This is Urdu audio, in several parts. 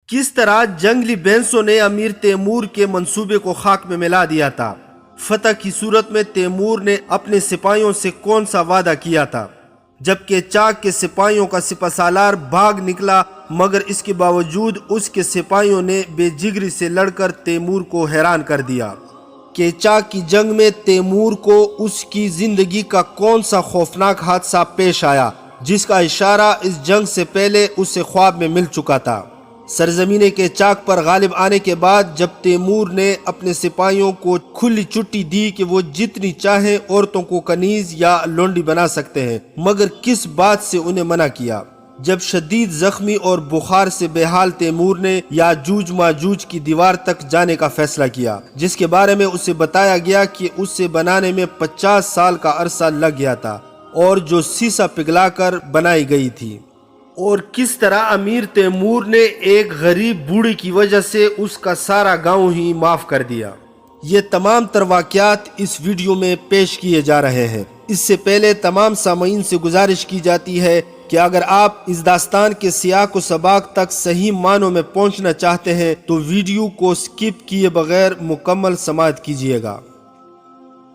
کس طرح جنگلی بھینسوں نے امیر تیمور کے منصوبے کو خاک میں ملا دیا تھا۔ فتح کی صورت میں تیمور نے اپنے سپاہیوں سے کون سا وعدہ کیا تھا؟ جبکہ چاک کے سپاہیوں کا سپہ سالار بھاگ نکلا، مگر اس کے باوجود اس کے سپاہیوں نے بے جگری سے لڑ کر تیمور کو حیران کر دیا کہ چاک کی جنگ میں تیمور کو اس کی زندگی کا کون سا خوفناک حادثہ پیش آیا جس کا اشارہ اس جنگ سے پہلے اسے خواب میں مل چکا تھا۔ سرزمین کے چاک پر غالب آنے کے بعد جب تیمور نے اپنے سپاہیوں کو کھلی چھٹی دی کہ وہ جتنی چاہیں عورتوں کو کنیز یا لونڈی بنا سکتے ہیں، مگر کس بات سے انہیں منع کیا؟ جب شدید زخمی اور بخار سے بے حال تیمور نے یاجوج ماجوج کی دیوار تک جانے کا فیصلہ کیا، جس کے بارے میں اسے بتایا گیا کہ اسے بنانے میں 50 سال کا عرصہ لگ گیا تھا اور جو سیسا پگھلا کر بنائی گئی تھی، اور کس طرح امیر تیمور نے ایک غریب بوڑھی کی وجہ سے اس کا سارا گاؤں ہی معاف کر دیا۔ یہ تمام تر واقعات اس ویڈیو میں پیش کیے جا رہے ہیں۔ اس سے پہلے تمام سامعین سے گزارش کی جاتی ہے کہ اگر آپ اس داستان کے سیاق و سباق تک صحیح معنوں میں پہنچنا چاہتے ہیں تو ویڈیو کو سکپ کیے بغیر مکمل سماعت کیجیے گا۔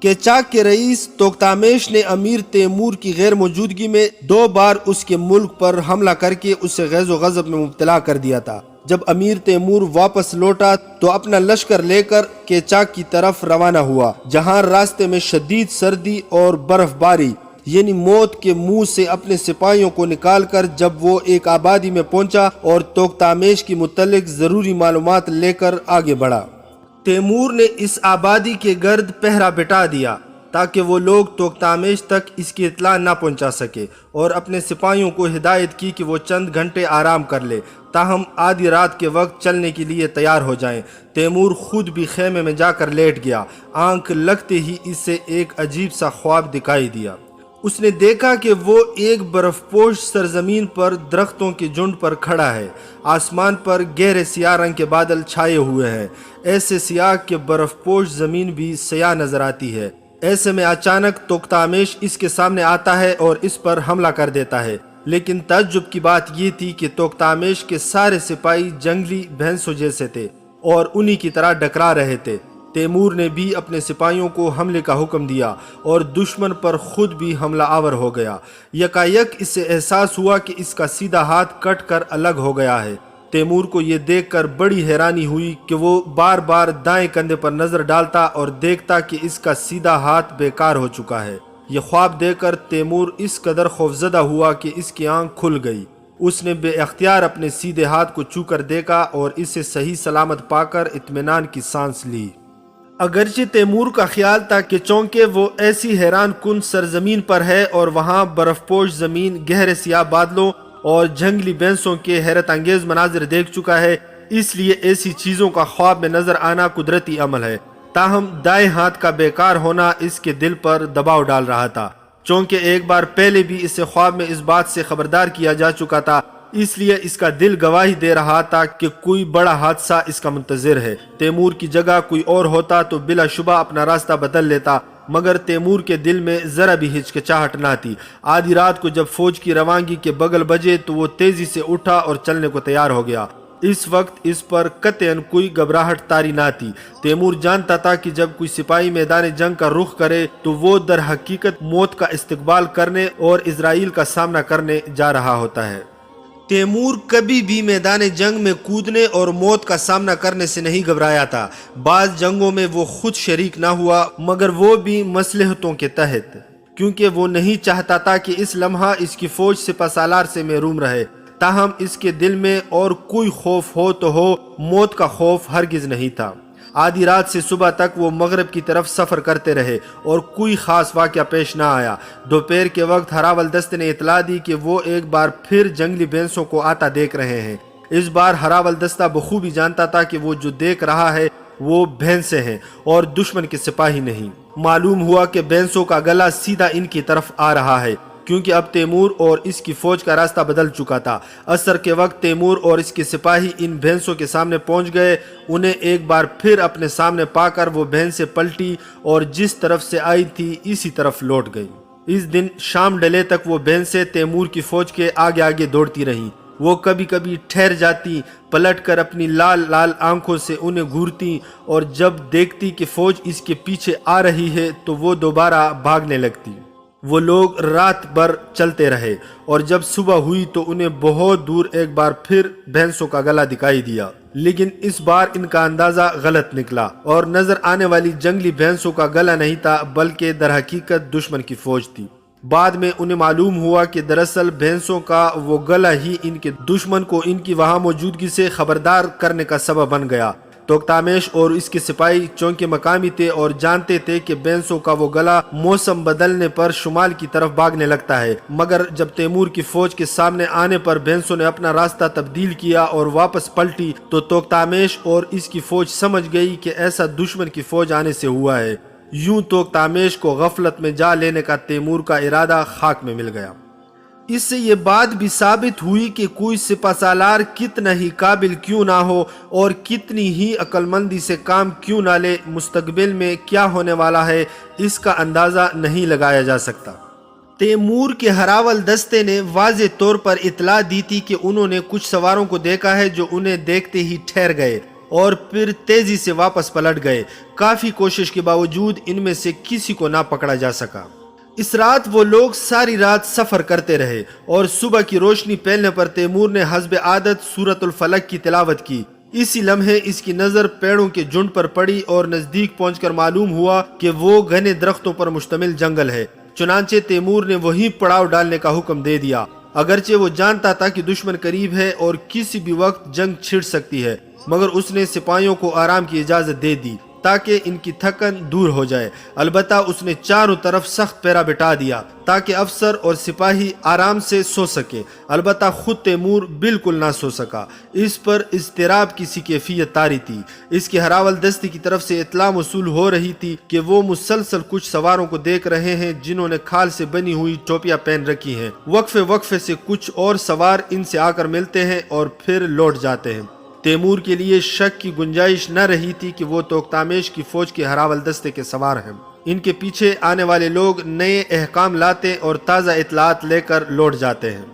کہ چاک کے رئیس توختامش نے امیر تیمور کی غیر موجودگی میں 2 بار اس کے ملک پر حملہ کر کے اسے غیظ و غضب میں مبتلا کر دیا تھا۔ جب امیر تیمور واپس لوٹا تو اپنا لشکر لے کر کیچاک کی طرف روانہ ہوا، جہاں راستے میں شدید سردی اور برف باری یعنی موت کے منہ سے اپنے سپاہیوں کو نکال کر جب وہ ایک آبادی میں پہنچا اور توختامش کی متعلق ضروری معلومات لے کر آگے بڑھا۔ تیمور نے اس آبادی کے گرد پہرا بٹھا دیا تاکہ وہ لوگ توختامش تک اس کی اطلاع نہ پہنچا سکے، اور اپنے سپاہیوں کو ہدایت کی کہ وہ چند گھنٹے آرام کر لے تاہم آدھی رات کے وقت چلنے کے لیے تیار ہو جائیں۔ تیمور خود بھی خیمے میں جا کر لیٹ گیا۔ آنکھ لگتے ہی اسے ایک عجیب سا خواب دکھائی دیا۔ اس نے دیکھا کہ وہ ایک برف پوش سرزمین پر درختوں کے جھنڈ پر کھڑا ہے۔ آسمان پر گہرے سیاہ رنگ کے بادل چھائے ہوئے ہیں، ایسے سیاہ کہ برف پوش زمین بھی سیاہ نظر آتی ہے۔ ایسے میں اچانک توختامش اس کے سامنے آتا ہے اور اس پر حملہ کر دیتا ہے، لیکن تعجب کی بات یہ تھی کہ توختامش کے سارے سپاہی جنگلی بھینسوں جیسے تھے اور انہی کی طرح ڈکرا رہے تھے۔ تیمور نے بھی اپنے سپاہیوں کو حملے کا حکم دیا اور دشمن پر خود بھی حملہ آور ہو گیا۔ یکایک اسے احساس ہوا کہ اس کا سیدھا ہاتھ کٹ کر الگ ہو گیا ہے۔ تیمور کو یہ دیکھ کر بڑی حیرانی ہوئی کہ وہ بار بار دائیں کندھے پر نظر ڈالتا اور دیکھتا کہ اس کا سیدھا ہاتھ بیکار ہو چکا ہے۔ یہ خواب دیکھ کر تیمور اس قدر خوفزدہ ہوا کہ اس کی آنکھ کھل گئی۔ اس نے بے اختیار اپنے سیدھے ہاتھ کو چھو کر دیکھا اور اسے صحیح سلامت پا کر اطمینان کی سانس لی۔ اگرچہ تیمور کا خیال تھا کہ چونکہ وہ ایسی حیران کن سرزمین پر ہے اور وہاں برف پوش زمین، گہرے سیاہ بادلوں اور جنگلی بھینسوں کے حیرت انگیز مناظر دیکھ چکا ہے، اس لیے ایسی چیزوں کا خواب میں نظر آنا قدرتی عمل ہے، تاہم دائیں ہاتھ کا بیکار ہونا اس کے دل پر دباؤ ڈال رہا تھا۔ چونکہ ایک بار پہلے بھی اسے خواب میں اس بات سے خبردار کیا جا چکا تھا، اس لیے اس کا دل گواہی دے رہا تھا کہ کوئی بڑا حادثہ اس کا منتظر ہے۔ تیمور کی جگہ کوئی اور ہوتا تو بلا شبہ اپنا راستہ بدل لیتا، مگر تیمور کے دل میں ذرا بھی ہچکچاہٹ نہ تھی۔ آدھی رات کو جب فوج کی روانگی کے بغل بجے تو وہ تیزی سے اٹھا اور چلنے کو تیار ہو گیا۔ اس وقت اس پر قطعاً کوئی گھبراہٹ طاری نہ تھی۔ تیمور جانتا تھا کہ جب کوئی سپاہی میدان جنگ کا رخ کرے تو وہ در حقیقت موت کا استقبال کرنے اور اسرائیل کا سامنا کرنے جا رہا ہوتا ہے۔ تیمور کبھی بھی میدان جنگ میں کودنے اور موت کا سامنا کرنے سے نہیں گھبرایا تھا۔ بعض جنگوں میں وہ خود شریک نہ ہوا، مگر وہ بھی مصلحتوں کے تحت، کیونکہ وہ نہیں چاہتا تھا کہ اس لمحہ اس کی فوج سپہ سالار سے محروم رہے۔ تاہم اس کے دل میں اور کوئی خوف ہو تو ہو، موت کا خوف ہرگز نہیں تھا۔ آدھی رات سے صبح تک وہ مغرب کی طرف سفر کرتے رہے اور کوئی خاص واقعہ پیش نہ آیا۔ دوپہر کے وقت ہراول دستے نے اطلاع دی کہ وہ ایک بار پھر جنگلی بھینسوں کو آتا دیکھ رہے ہیں۔ اس بار ہراول دستہ بخوبی جانتا تھا کہ وہ جو دیکھ رہا ہے وہ بھینسیں ہیں اور دشمن کے سپاہی نہیں۔ معلوم ہوا کہ بھینسوں کا گلا سیدھا ان کی طرف آ رہا ہے، کیونکہ اب تیمور اور اس کی فوج کا راستہ بدل چکا تھا۔ عصر کے وقت تیمور اور اس کے سپاہی ان بھینسوں کے سامنے پہنچ گئے۔ انہیں ایک بار پھر اپنے سامنے پا کر وہ بھینسیں پلٹی اور جس طرف سے آئی تھی اسی طرف لوٹ گئی۔ اس دن شام ڈلے تک وہ بھینسیں تیمور کی فوج کے آگے آگے دوڑتی رہیں۔ وہ کبھی کبھی ٹھہر جاتی، پلٹ کر اپنی لال لال آنکھوں سے انہیں گھورتی، اور جب دیکھتی کہ فوج اس کے پیچھے آ رہی ہے تو وہ دوبارہ بھاگنے لگتی۔ وہ لوگ رات بھر چلتے رہے، اور جب صبح ہوئی تو انہیں بہت دور ایک بار پھر بھینسوں کا گلا دکھائی دیا، لیکن اس بار ان کا اندازہ غلط نکلا، اور نظر آنے والی جنگلی بھینسوں کا گلا نہیں تھا بلکہ در حقیقت دشمن کی فوج تھی۔ بعد میں انہیں معلوم ہوا کہ دراصل بھینسوں کا وہ گلا ہی ان کے دشمن کو ان کی وہاں موجودگی سے خبردار کرنے کا سبب بن گیا۔ توختامش اور اس کے سپاہی چونکہ مقامی تھے اور جانتے تھے کہ بھینسوں کا وہ گلا موسم بدلنے پر شمال کی طرف بھاگنے لگتا ہے، مگر جب تیمور کی فوج کے سامنے آنے پر بھینسوں نے اپنا راستہ تبدیل کیا اور واپس پلٹی تو توختامش اور اس کی فوج سمجھ گئی کہ ایسا دشمن کی فوج آنے سے ہوا ہے۔ یوں توختامش کو غفلت میں جا لینے کا تیمور کا ارادہ خاک میں مل گیا۔ اس سے یہ بات بھی ثابت ہوئی کہ کوئی سپہ سالار کتنا ہی قابل کیوں نہ ہو اور کتنی ہی عقل مندی سے کام کیوں نہ لے، مستقبل میں کیا ہونے والا ہے اس کا اندازہ نہیں لگایا جا سکتا۔ تیمور کے ہراول دستے نے واضح طور پر اطلاع دی تھی کہ انہوں نے کچھ سواروں کو دیکھا ہے جو انہیں دیکھتے ہی ٹھہر گئے اور پھر تیزی سے واپس پلٹ گئے۔ کافی کوشش کے باوجود ان میں سے کسی کو نہ پکڑا جا سکا۔ اس رات وہ لوگ ساری رات سفر کرتے رہے، اور صبح کی روشنی پھیلنے پر تیمور نے حسب عادت سورۃ الفلق کی تلاوت کی۔ اسی لمحے اس کی نظر پیڑوں کے جھنڈ پر پڑی اور نزدیک پہنچ کر معلوم ہوا کہ وہ گھنے درختوں پر مشتمل جنگل ہے۔ چنانچہ تیمور نے وہیں پڑاؤ ڈالنے کا حکم دے دیا، اگرچہ وہ جانتا تھا کہ دشمن قریب ہے اور کسی بھی وقت جنگ چھڑ سکتی ہے، مگر اس نے سپاہیوں کو آرام کی اجازت دے دی تاکہ ان کی تھکن دور ہو جائے۔ البتہ اس نے چاروں طرف سخت پہرا بٹھا دیا تاکہ افسر اور سپاہی آرام سے سو سکیں، البتہ خود تیمور بالکل نہ سو سکا۔ اس پر اضطراب کی سی کیفیت طاری تھی۔ اس کے ہراول دستے کی طرف سے اطلاع موصول ہو رہی تھی کہ وہ مسلسل کچھ سواروں کو دیکھ رہے ہیں جنہوں نے کھال سے بنی ہوئی ٹوپیاں پہن رکھی ہیں۔ وقفے وقفے سے کچھ اور سوار ان سے آ کر ملتے ہیں اور پھر لوٹ جاتے ہیں۔ تیمور کے لیے شک کی گنجائش نہ رہی تھی کہ وہ توختامش کی فوج کے ہراول دستے کے سوار ہیں۔ ان کے پیچھے آنے والے لوگ نئے احکام لاتے اور تازہ اطلاعات لے کر لوٹ جاتے ہیں۔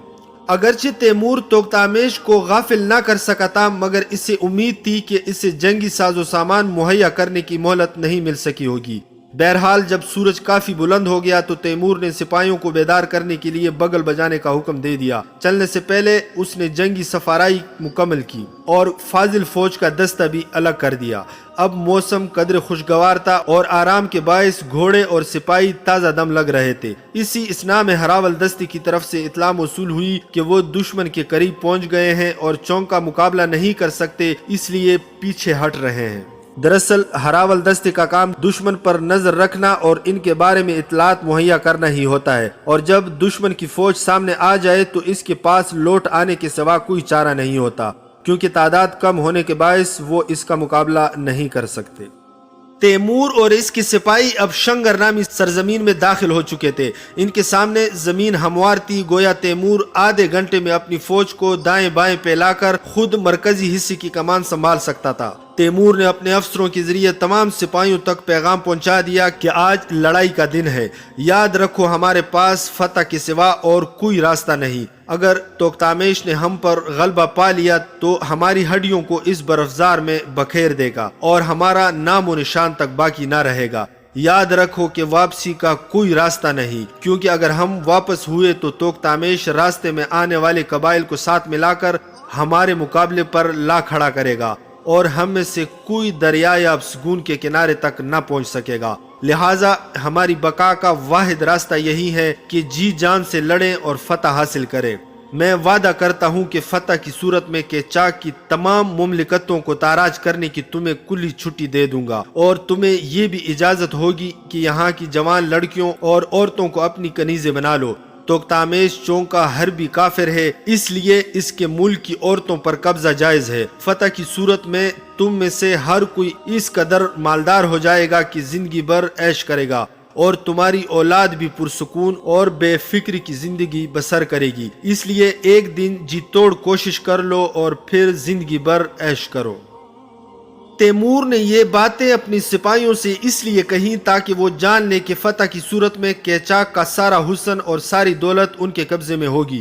اگرچہ تیمور توختامش کو غافل نہ کر سکا تھا، مگر اسے امید تھی کہ اسے جنگی ساز و سامان مہیا کرنے کی مہلت نہیں مل سکی ہوگی۔ بہرحال جب سورج کافی بلند ہو گیا تو تیمور نے سپاہیوں کو بیدار کرنے کے لیے بغل بجانے کا حکم دے دیا۔ چلنے سے پہلے اس نے جنگی سفارائی مکمل کی اور فاضل فوج کا دستہ بھی الگ کر دیا۔ اب موسم قدر خوشگوار تھا اور آرام کے باعث گھوڑے اور سپاہی تازہ دم لگ رہے تھے۔ اسی اثناء میں ہراول دستے کی طرف سے اطلاع موصول ہوئی کہ وہ دشمن کے قریب پہنچ گئے ہیں اور چونک کا مقابلہ نہیں کر سکتے، اس لیے پیچھے ہٹ رہے ہیں۔ دراصل ہراول دستے کا کام دشمن پر نظر رکھنا اور ان کے بارے میں اطلاعات مہیا کرنا ہی ہوتا ہے، اور جب دشمن کی فوج سامنے آ جائے تو اس کے پاس لوٹ آنے کے سوا کوئی چارہ نہیں ہوتا، کیونکہ تعداد کم ہونے کے باعث وہ اس کا مقابلہ نہیں کر سکتے۔ تیمور اور اس کے سپاہی اب شنگر نامی سرزمین میں داخل ہو چکے تھے۔ ان کے سامنے زمین ہموار تھی، گویا تیمور آدھے گھنٹے میں اپنی فوج کو دائیں بائیں پھیلا کر خود مرکزی حصے کی کمان سنبھال سکتا تھا۔ تیمور نے اپنے افسروں کے ذریعے تمام سپاہیوں تک پیغام پہنچا دیا کہ آج لڑائی کا دن ہے، یاد رکھو ہمارے پاس فتح کے سوا اور کوئی راستہ نہیں۔ اگر توختامش نے ہم پر غلبہ پا لیا تو ہماری ہڈیوں کو اس برفزار میں بکھیر دے گا اور ہمارا نام و نشان تک باقی نہ رہے گا۔ یاد رکھو کہ واپسی کا کوئی راستہ نہیں، کیونکہ اگر ہم واپس ہوئے تو توختامش راستے میں آنے والے قبائل کو ساتھ ملا کر ہمارے مقابلے پر لا کھڑا کرے گا اور ہم میں سے کوئی دریا یا سگون کے کنارے تک نہ پہنچ سکے گا۔ لہٰذا ہماری بقا کا واحد راستہ یہی ہے کہ جی جان سے لڑیں اور فتح حاصل کریں۔ میں وعدہ کرتا ہوں کہ فتح کی صورت میں کیچاک کی تمام مملکتوں کو تاراج کرنے کی تمہیں کلی چھٹی دے دوں گا، اور تمہیں یہ بھی اجازت ہوگی کہ یہاں کی جوان لڑکیوں اور عورتوں کو اپنی کنیزیں بنا لو۔ توختامش چونکہ حربی کافر ہے، اس لیے اس کے ملک کی عورتوں پر قبضہ جائز ہے۔ فتح کی صورت میں تم میں سے ہر کوئی اس قدر مالدار ہو جائے گا کہ زندگی بھر عیش کرے گا، اور تمہاری اولاد بھی پرسکون اور بے فکری کی زندگی بسر کرے گی۔ اس لیے ایک دن جی توڑ کوشش کر لو اور پھر زندگی بھر عیش کرو۔ تیمور نے یہ باتیں اپنی سپاہیوں سے اس لیے کہیں تاکہ وہ جان لے کہ فتح کی صورت میں کیچاک کا سارا حسن اور ساری دولت ان کے قبضے میں ہوگی۔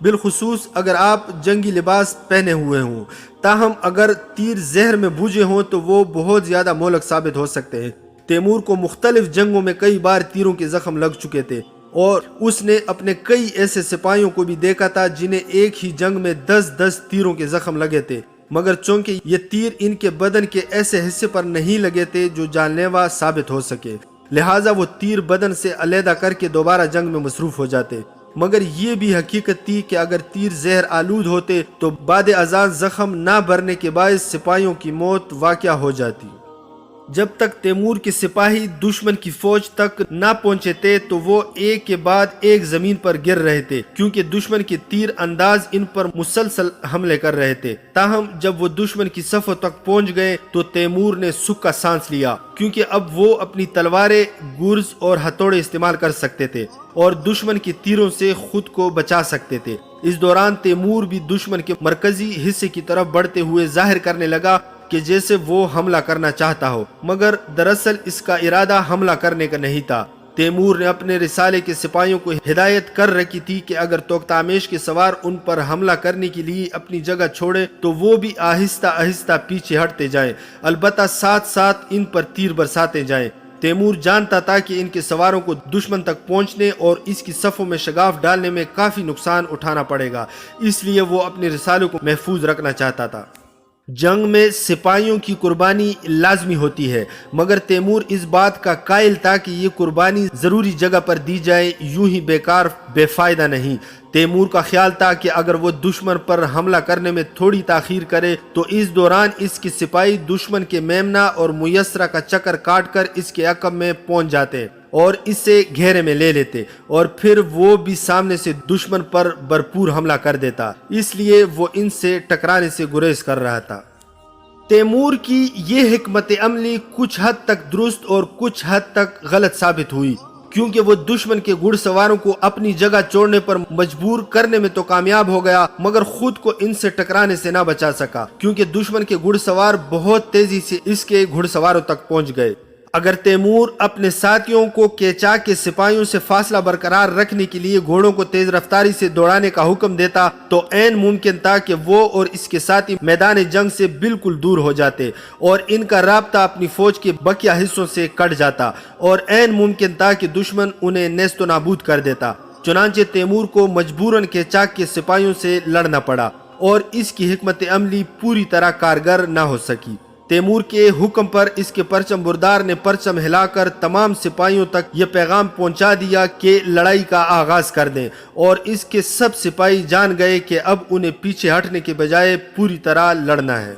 بالخصوص اگر آپ جنگی لباس پہنے ہوئے ہوں۔ تاہم اگر تیر زہر میں بھوجے ہوں تو وہ بہت زیادہ مہلک ثابت ہو سکتے ہیں۔ تیمور کو مختلف جنگوں میں کئی بار تیروں کے زخم لگ چکے تھے اور اس نے اپنے کئی ایسے سپاہیوں کو بھی دیکھا تھا جنہیں ایک ہی جنگ میں 10 تیروں کے زخم لگے تھے، مگر چونکہ یہ تیر ان کے بدن کے ایسے حصے پر نہیں لگے تھے جو جان لیوا ثابت ہو سکے، لہٰذا وہ تیر بدن سے علیحدہ کر کے دوبارہ جنگ میں مصروف ہو جاتے۔ مگر یہ بھی حقیقت تھی کہ اگر تیر زہر آلود ہوتے تو بعد ازاں زخم نہ بھرنے کے باعث سپاہیوں کی موت واقع ہو جاتی۔ جب تک تیمور کے سپاہی دشمن کی فوج تک نہ پہنچے تھے تو وہ ایک کے بعد ایک زمین پر گر رہے تھے، کیونکہ دشمن کے تیر انداز ان پر مسلسل حملے کر رہے تھے۔ تاہم جب وہ دشمن کی صفوں تک پہنچ گئے تو تیمور نے سکھ کا سانس لیا، کیونکہ اب وہ اپنی تلواریں، گرز اور ہتھوڑے استعمال کر سکتے تھے اور دشمن کے تیروں سے خود کو بچا سکتے تھے۔ اس دوران تیمور بھی دشمن کے مرکزی حصے کی طرف بڑھتے ہوئے ظاہر کرنے لگا کہ جیسے وہ حملہ کرنا چاہتا ہو، مگر دراصل اس کا ارادہ حملہ کرنے کا نہیں تھا۔ تیمور نے اپنے رسالے کے سپاہیوں کو ہدایت کر رکھی تھی کہ اگر توختامش کے سوار ان پر حملہ کرنے کے لیے اپنی جگہ چھوڑے تو وہ بھی آہستہ آہستہ پیچھے ہٹتے جائیں، البتہ ساتھ ساتھ ان پر تیر برساتے جائیں۔ تیمور جانتا تھا کہ ان کے سواروں کو دشمن تک پہنچنے اور اس کی صفوں میں شگاف ڈالنے میں کافی نقصان اٹھانا پڑے گا، اس لیے وہ اپنے رسالوں کو محفوظ رکھنا چاہتا تھا۔ جنگ میں سپاہیوں کی قربانی لازمی ہوتی ہے، مگر تیمور اس بات کا قائل تھا کہ یہ قربانی ضروری جگہ پر دی جائے، یوں ہی بیکار بے فائدہ نہیں۔ تیمور کا خیال تھا کہ اگر وہ دشمن پر حملہ کرنے میں تھوڑی تاخیر کرے تو اس دوران اس کے سپاہی دشمن کے میمنہ اور میسرہ کا چکر کاٹ کر اس کے عقب میں پہنچ جاتے اور اسے گھیرے میں لے لیتے، اور پھر وہ بھی سامنے سے دشمن پر بھرپور حملہ کر دیتا، اس لیے وہ ان سے ٹکرانے سے گریز کر رہا تھا۔ تیمور کی یہ حکمت عملی کچھ حد تک درست اور کچھ حد تک غلط ثابت ہوئی، کیونکہ وہ دشمن کے گھڑ سواروں کو اپنی جگہ چھوڑنے پر مجبور کرنے میں تو کامیاب ہو گیا، مگر خود کو ان سے ٹکرانے سے نہ بچا سکا، کیونکہ دشمن کے گھڑ سوار بہت تیزی سے اس کے گھڑ سواروں تک پہنچ گئے۔ اگر تیمور اپنے ساتھیوں کو قیچاق کے سپاہیوں سے فاصلہ برقرار رکھنے کے لیے گھوڑوں کو تیز رفتاری سے دوڑانے کا حکم دیتا تو عین ممکن تھا کہ وہ اور اس کے ساتھی میدان جنگ سے بالکل دور ہو جاتے اور ان کا رابطہ اپنی فوج کے بقیہ حصوں سے کٹ جاتا، اور عین ممکن تھا کہ دشمن انہیں نیست و نابود کر دیتا۔ چنانچہ تیمور کو مجبوراً قیچاق کے سپاہیوں سے لڑنا پڑا اور اس کی حکمت عملی پوری طرح کارگر نہ ہو سکی۔ تیمور کے حکم پر اس کے پرچم بردار نے پرچم ہلا کر تمام سپاہیوں تک یہ پیغام پہنچا دیا کہ لڑائی کا آغاز کر دیں، اور اس کے سب سپاہی جان گئے کہ اب انہیں پیچھے ہٹنے کے بجائے پوری طرح لڑنا ہے۔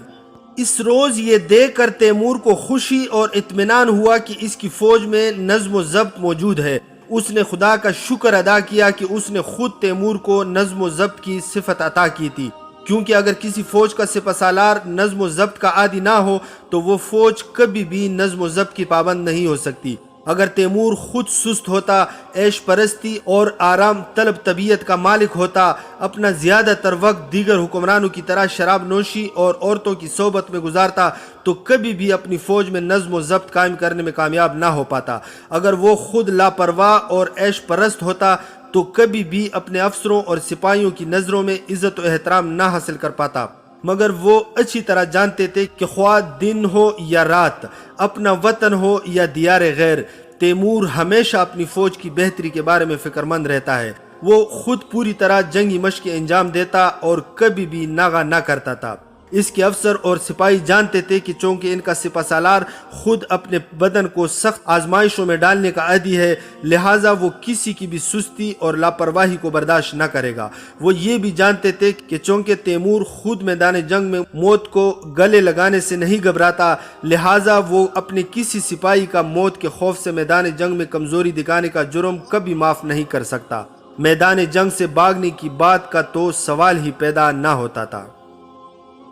اس روز یہ دیکھ کر تیمور کو خوشی اور اطمینان ہوا کہ اس کی فوج میں نظم و ضبط موجود ہے۔ اس نے خدا کا شکر ادا کیا کہ اس نے خود تیمور کو نظم و ضبط کی صفت عطا کی تھی، کیونکہ اگر کسی فوج کا سپہ سالار نظم و ضبط کا عادی نہ ہو تو وہ فوج کبھی بھی نظم و ضبط کی پابند نہیں ہو سکتی۔ اگر تیمور خود سست ہوتا، عیش پرستی اور آرام طلب طبیعت کا مالک ہوتا، اپنا زیادہ تر وقت دیگر حکمرانوں کی طرح شراب نوشی اور عورتوں کی صحبت میں گزارتا تو کبھی بھی اپنی فوج میں نظم و ضبط قائم کرنے میں کامیاب نہ ہو پاتا۔ اگر وہ خود لاپرواہ اور عیش پرست ہوتا تو کبھی بھی اپنے افسروں اور سپاہیوں کی نظروں میں عزت و احترام نہ حاصل کر پاتا، مگر وہ اچھی طرح جانتے تھے کہ خواہ دن ہو یا رات، اپنا وطن ہو یا دیار غیر، تیمور ہمیشہ اپنی فوج کی بہتری کے بارے میں فکر مند رہتا ہے۔ وہ خود پوری طرح جنگی مشقیں انجام دیتا اور کبھی بھی ناغہ نہ کرتا تھا۔ اس کے افسر اور سپاہی جانتے تھے کہ چونکہ ان کا سپہ سالار خود اپنے بدن کو سخت آزمائشوں میں ڈالنے کا عادی ہے، لہٰذا وہ کسی کی بھی سستی اور لاپرواہی کو برداشت نہ کرے گا۔ وہ یہ بھی جانتے تھے کہ چونکہ تیمور خود میدان جنگ میں موت کو گلے لگانے سے نہیں گھبراتا، لہٰذا وہ اپنے کسی سپاہی کا موت کے خوف سے میدان جنگ میں کمزوری دکھانے کا جرم کبھی معاف نہیں کر سکتا۔ میدان جنگ سے بھاگنے کی بات کا تو سوال ہی پیدا نہ ہوتا تھا۔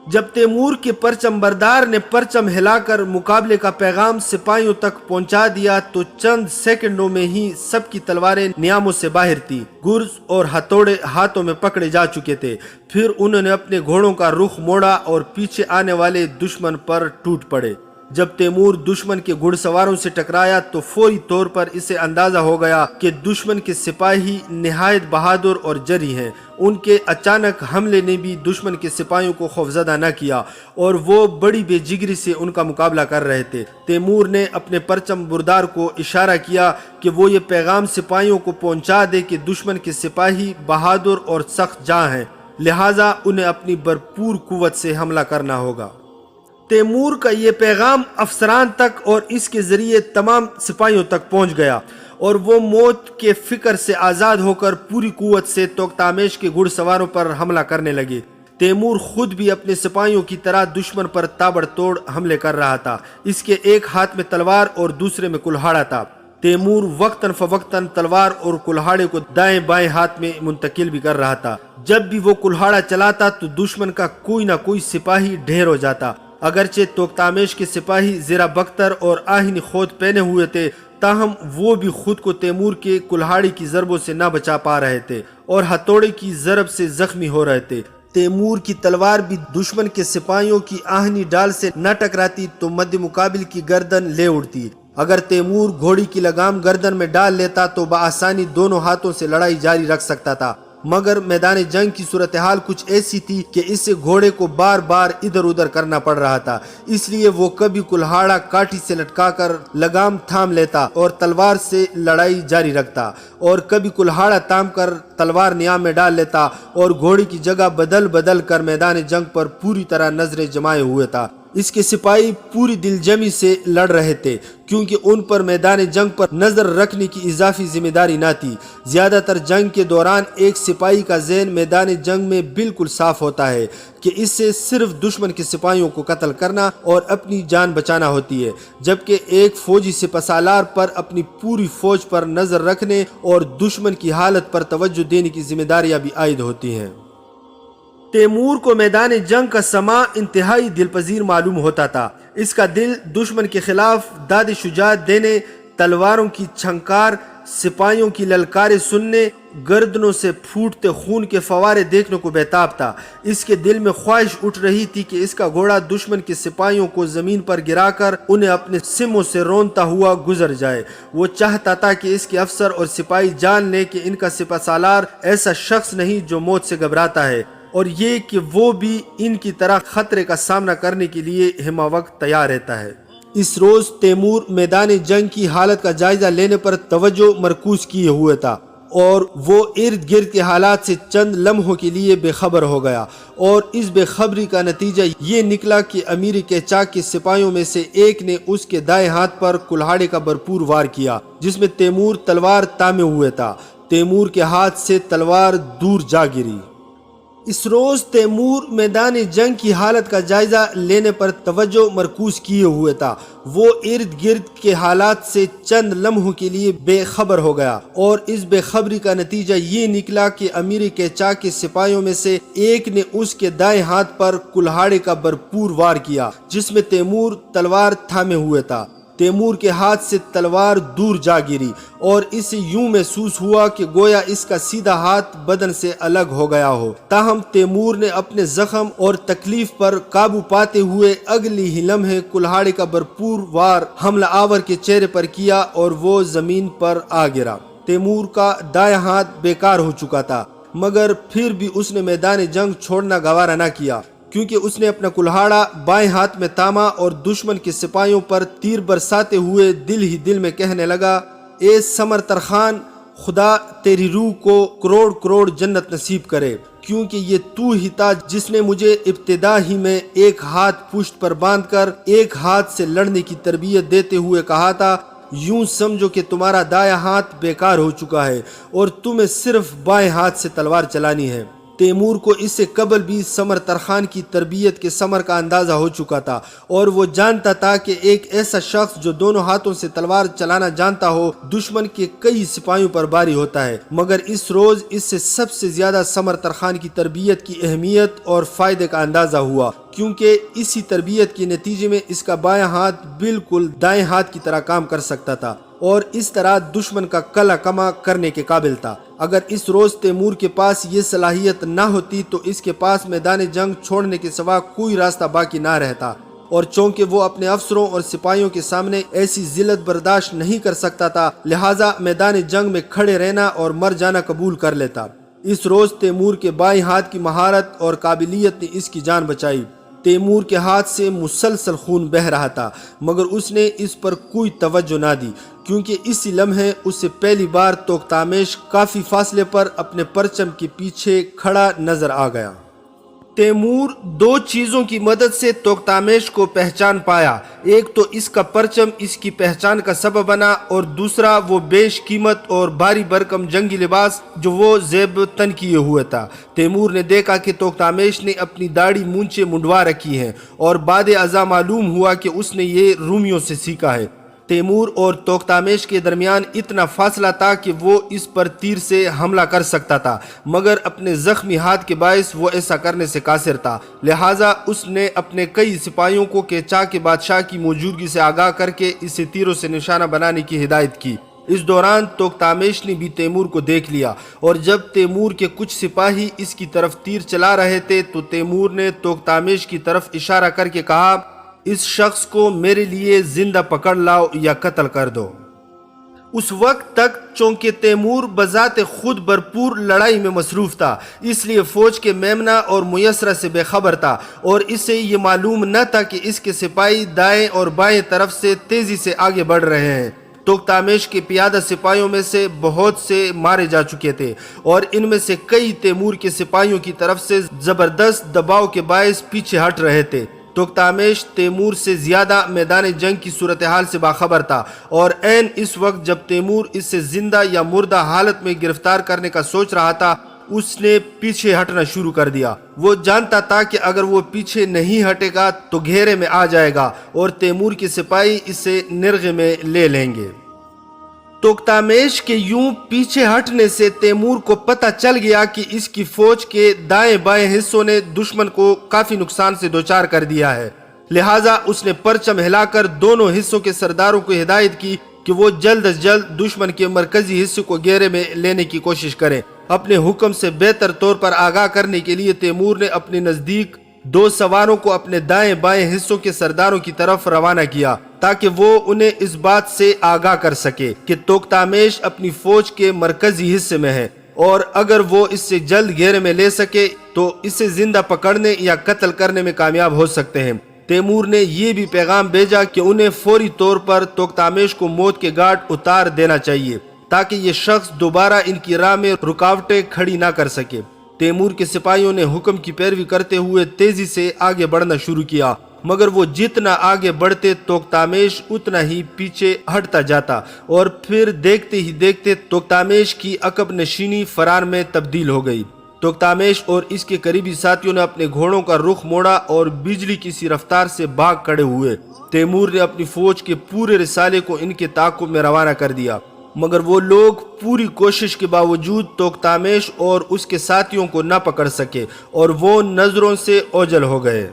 جب تیمور کے پرچم بردار نے پرچم ہلا کر مقابلے کا پیغام سپاہیوں تک پہنچا دیا تو چند سیکنڈوں میں ہی سب کی تلواریں نیاموں سے باہر تھی، گرز اور ہتھوڑے ہاتھوں میں پکڑے جا چکے تھے۔ پھر انہوں نے اپنے گھوڑوں کا رخ موڑا اور پیچھے آنے والے دشمن پر ٹوٹ پڑے۔ جب تیمور دشمن کے گھڑ سواروں سے ٹکرایا تو فوری طور پر اسے اندازہ ہو گیا کہ دشمن کے سپاہی نہایت بہادر اور جری ہیں۔ ان کے اچانک حملے نے بھی دشمن کے سپاہیوں کو خوفزدہ نہ کیا اور وہ بڑی بے جگری سے ان کا مقابلہ کر رہے تھے۔ تیمور نے اپنے پرچم بردار کو اشارہ کیا کہ وہ یہ پیغام سپاہیوں کو پہنچا دے کہ دشمن کے سپاہی بہادر اور سخت جاں ہیں، لہٰذا انہیں اپنی بھرپور قوت سے حملہ کرنا ہوگا۔ تیمور کا یہ پیغام افسران تک اور اس کے ذریعے تمام سپاہیوں تک پہنچ گیا اور وہ موت کے فکر سے آزاد ہو کر پوری قوت سے توختامش کے گھڑ سواروں پر حملہ کرنے لگے۔ تیمور خود بھی اپنے سپاہیوں کی طرح دشمن پر تابڑ توڑ حملے کر رہا تھا۔ اس کے ایک ہاتھ میں تلوار اور دوسرے میں کلہاڑا تھا۔ تیمور وقتاً فوقتاً تلوار اور کلہاڑے کو دائیں بائیں ہاتھ میں منتقل بھی کر رہا تھا۔ جب بھی وہ کلہاڑا چلاتا تو دشمن کا کوئی نہ کوئی سپاہی ڈھیر ہو جاتا۔ اگرچہ توختامش کے سپاہی زیرہ بختر اور آہنی خود پہنے ہوئے تھے، تاہم وہ بھی خود کو تیمور کے کلہاڑی کی ضربوں سے نہ بچا پا رہے تھے اور ہتھوڑے کی ضرب سے زخمی ہو رہے تھے۔ تیمور کی تلوار بھی دشمن کے سپاہیوں کی آہنی ڈال سے نہ ٹکراتی تو مد مقابل کی گردن لے اڑتی۔ اگر تیمور گھوڑی کی لگام گردن میں ڈال لیتا تو بآسانی دونوں ہاتھوں سے لڑائی جاری رکھ سکتا تھا، مگر میدان جنگ کی صورتحال کچھ ایسی تھی کہ اس سے گھوڑے کو بار بار ادھر ادھر کرنا پڑ رہا تھا۔ اس لیے وہ کبھی کلہاڑا کاٹھی سے لٹکا کر لگام تھام لیتا اور تلوار سے لڑائی جاری رکھتا، اور کبھی کلہاڑا تھام کر تلوار نیام میں ڈال لیتا اور گھوڑے کی جگہ بدل بدل کر میدان جنگ پر پوری طرح نظریں جمائے ہوئے تھا۔ اس کے سپاہی پوری دل جمی سے لڑ رہے تھے کیونکہ ان پر میدان جنگ پر نظر رکھنے کی اضافی ذمہ داری نہ تھی۔ زیادہ تر جنگ کے دوران ایک سپاہی کا ذہن میدان جنگ میں بالکل صاف ہوتا ہے کہ اس سے صرف دشمن کے سپاہیوں کو قتل کرنا اور اپنی جان بچانا ہوتی ہے، جبکہ ایک فوجی سپہ سالار پر اپنی پوری فوج پر نظر رکھنے اور دشمن کی حالت پر توجہ دینے کی ذمہ داریاں بھی عائد ہوتی ہیں۔ تیمور کو میدان جنگ کا سماع انتہائی دل پذیر معلوم ہوتا تھا۔ اس کا دل دشمن کے خلاف داد شجاعت دینے، تلواروں کی چھنکار، سپاہیوں کی للکاریں سننے، گردنوں سے پھوٹتے خون کے فوارے دیکھنے کو بےتاب تھا۔ اس کے دل میں خواہش اٹھ رہی تھی کہ اس کا گھوڑا دشمن کے سپاہیوں کو زمین پر گرا کر انہیں اپنے سموں سے رونتا ہوا گزر جائے۔ وہ چاہتا تھا کہ اس کے افسر اور سپاہی جان لیں کہ ان کا سپہ سالار ایسا شخص نہیں جو موت سے گھبراتا ہے، اور یہ کہ وہ بھی ان کی طرح خطرے کا سامنا کرنے کے لیے ہمہ وقت تیار رہتا ہے۔ اس روز تیمور میدان جنگ کی حالت کا جائزہ لینے پر توجہ مرکوز کیے ہوئے تھا اور وہ ارد گرد کے حالات سے چند لمحوں کے لیے بے خبر ہو گیا، اور اس بے خبری کا نتیجہ یہ نکلا کہ امیر قیچاق کے سپاہیوں میں سے ایک نے اس کے دائیں ہاتھ پر کلہاڑے کا بھرپور وار کیا جس میں تیمور تلوار تامے ہوئے تھا۔ تیمور کے ہاتھ سے تلوار دور جا گری۔ اس روز تیمور میدان جنگ کی حالت کا جائزہ لینے پر توجہ مرکوز کیے ہوئے تھا۔ وہ ارد گرد کے حالات سے چند لمحوں کے لیے بے خبر ہو گیا، اور اس بے خبری کا نتیجہ یہ نکلا کہ امیر قیچاق کے سپاہیوں میں سے ایک نے اس کے دائیں ہاتھ پر کلہاڑے کا بھرپور وار کیا جس میں تیمور تلوار تھامے ہوئے تھا۔ تیمور کے ہاتھ سے تلوار دور جا گری اور اسے یوں محسوس ہوا کہ گویا اس کا سیدھا ہاتھ بدن سے الگ ہو گیا ہو۔ تاہم تیمور نے اپنے زخم اور تکلیف پر قابو پاتے ہوئے اگلی ہی لمحے کلہاڑے کا بھرپور وار حملہ آور کے چہرے پر کیا اور وہ زمین پر آ گرا۔ تیمور کا دائیں ہاتھ بیکار ہو چکا تھا، مگر پھر بھی اس نے میدان جنگ چھوڑنا گوارا نہ کیا، کیونکہ اس نے اپنا کلہاڑا بائیں ہاتھ میں تاما اور دشمن کے سپاہیوں پر تیر برساتے ہوئے دل ہی دل میں کہنے لگا، اے سمر ترخان، خدا تیری روح کو کروڑ کروڑ جنت نصیب کرے، کیونکہ یہ تو ہی تھا جس نے مجھے ابتدا ہی میں ایک ہاتھ پشت پر باندھ کر ایک ہاتھ سے لڑنے کی تربیت دیتے ہوئے کہا تھا، یوں سمجھو کہ تمہارا دایاں ہاتھ بیکار ہو چکا ہے اور تمہیں صرف بائیں ہاتھ سے تلوار چلانی ہے۔ تیمور کو اس سے قبل بھی سمر ترخان کی تربیت کے ثمر کا اندازہ ہو چکا تھا، اور وہ جانتا تھا کہ ایک ایسا شخص جو دونوں ہاتھوں سے تلوار چلانا جانتا ہو دشمن کے کئی سپاہیوں پر باری ہوتا ہے، مگر اس روز اس سے سب سے زیادہ سمر ترخان کی تربیت کی اہمیت اور فائدے کا اندازہ ہوا، کیونکہ اسی تربیت کے نتیجے میں اس کا بایاں ہاتھ بالکل دائیں ہاتھ کی طرح کام کر سکتا تھا اور اس طرح دشمن کا کلا کما کرنے کے قابل تھا۔ اگر اس روز تیمور کے پاس یہ صلاحیت نہ ہوتی تو اس کے پاس میدان جنگ چھوڑنے کے سوا کوئی راستہ باقی نہ رہتا، اور چونکہ وہ اپنے افسروں اور سپاہیوں کے سامنے ایسی ذلت برداشت نہیں کر سکتا تھا، لہٰذا میدان جنگ میں کھڑے رہنا اور مر جانا قبول کر لیتا۔ اس روز تیمور کے بائیں ہاتھ کی مہارت اور قابلیت نے اس کی جان بچائی۔ تیمور کے ہاتھ سے مسلسل خون بہہ رہا تھا، مگر اس نے اس پر کوئی توجہ نہ دی، کیونکہ اسی لمحے اس سے پہلی بار توختامش کافی فاصلے پر اپنے پرچم کے پیچھے کھڑا نظر آ گیا۔ تیمور دو چیزوں کی مدد سے توختامش کو پہچان پایا، ایک تو اس کا پرچم اس کی پہچان کا سبب بنا، اور دوسرا وہ بیش قیمت اور بھاری بھرکم جنگی لباس جو وہ زیب تن کیے ہوئے تھا۔ تیمور نے دیکھا کہ توختامش نے اپنی داڑھی مونچھیں منڈوا رکھی ہیں، اور بعد ازاں معلوم ہوا کہ اس نے یہ رومیوں سے سیکھا ہے۔ تیمور اور توختامش کے درمیان اتنا فاصلہ تھا کہ وہ اس پر تیر سے حملہ کر سکتا تھا، مگر اپنے زخمی ہاتھ کے باعث وہ ایسا کرنے سے قاصر تھا، لہٰذا اس نے اپنے کئی سپاہیوں کو قیچا کے بادشاہ کی موجودگی سے آگاہ کر کے اسے تیروں سے نشانہ بنانے کی ہدایت کی۔ اس دوران توختامش نے بھی تیمور کو دیکھ لیا، اور جب تیمور کے کچھ سپاہی اس کی طرف تیر چلا رہے تھے تو تیمور نے توختامش کی طرف اشارہ کر کے کہا، اس شخص کو میرے لیے زندہ پکڑ لاؤ یا قتل کر دو۔ اس وقت تک چونکہ تیمور بذات خود بھرپور لڑائی میں مصروف تھا، اس لیے فوج کے میمنہ اور میسرہ سے بے خبر تھا، اور اسے یہ معلوم نہ تھا کہ اس کے سپاہی دائیں اور بائیں طرف سے تیزی سے آگے بڑھ رہے ہیں۔ توختامش کے پیادہ سپاہیوں میں سے بہت سے مارے جا چکے تھے، اور ان میں سے کئی تیمور کے سپاہیوں کی طرف سے زبردست دباؤ کے باعث پیچھے ہٹ رہے تھے۔ توختامش تیمور سے زیادہ میدان جنگ کی صورتحال سے باخبر تھا، اور عین اس وقت جب تیمور اس سے زندہ یا مردہ حالت میں گرفتار کرنے کا سوچ رہا تھا، اس نے پیچھے ہٹنا شروع کر دیا۔ وہ جانتا تھا کہ اگر وہ پیچھے نہیں ہٹے گا تو گھیرے میں آ جائے گا، اور تیمور کے سپاہی اسے نرغے میں لے لیں گے۔ توختامش کے یوں پیچھے ہٹنے سے تیمور کو پتہ چل گیا کہ اس کی فوج کے دائیں بائیں حصوں نے دشمن کو کافی نقصان سے دوچار کر دیا ہے، لہٰذا اس نے پرچم ہلا کر دونوں حصوں کے سرداروں کو ہدایت کی کہ وہ جلد از جلد دشمن کے مرکزی حصے کو گھیرے میں لینے کی کوشش کریں۔ اپنے حکم سے بہتر طور پر آگاہ کرنے کے لیے تیمور نے اپنے نزدیک دو سواروں کو اپنے دائیں بائیں حصوں کے سرداروں کی طرف روانہ کیا، تاکہ وہ انہیں اس بات سے آگاہ کر سکے کہ توختامش اپنی فوج کے مرکزی حصے میں ہے، اور اگر وہ اس سے جلد گھیرے میں لے سکے تو اسے زندہ پکڑنے یا قتل کرنے میں کامیاب ہو سکتے ہیں۔ تیمور نے یہ بھی پیغام بھیجا کہ انہیں فوری طور پر توختامش کو موت کے گھاٹ اتار دینا چاہیے، تاکہ یہ شخص دوبارہ ان کی راہ میں رکاوٹیں کھڑی نہ کر سکے۔ تیمور کے سپاہیوں نے حکم کی پیروی کرتے ہوئے تیزی سے آگے بڑھنا شروع کیا، مگر وہ جتنا آگے بڑھتے توختامش اتنا ہی پیچھے ہٹتا جاتا، اور پھر دیکھتے ہی دیکھتے توختامش کی عقب نشینی فرار میں تبدیل ہو گئی۔ توختامش اور اس کے قریبی ساتھیوں نے اپنے گھوڑوں کا رخ موڑا اور بجلی کی سی رفتار سے بھاگ کھڑے ہوئے۔ تیمور نے اپنی فوج کے پورے رسالے کو ان کے تعاقب میں روانہ کر دیا، مگر وہ لوگ پوری کوشش کے باوجود توختامش اور اس کے ساتھیوں کو نہ پکڑ سکے، اور وہ نظروں سے اوجھل ہو گئے۔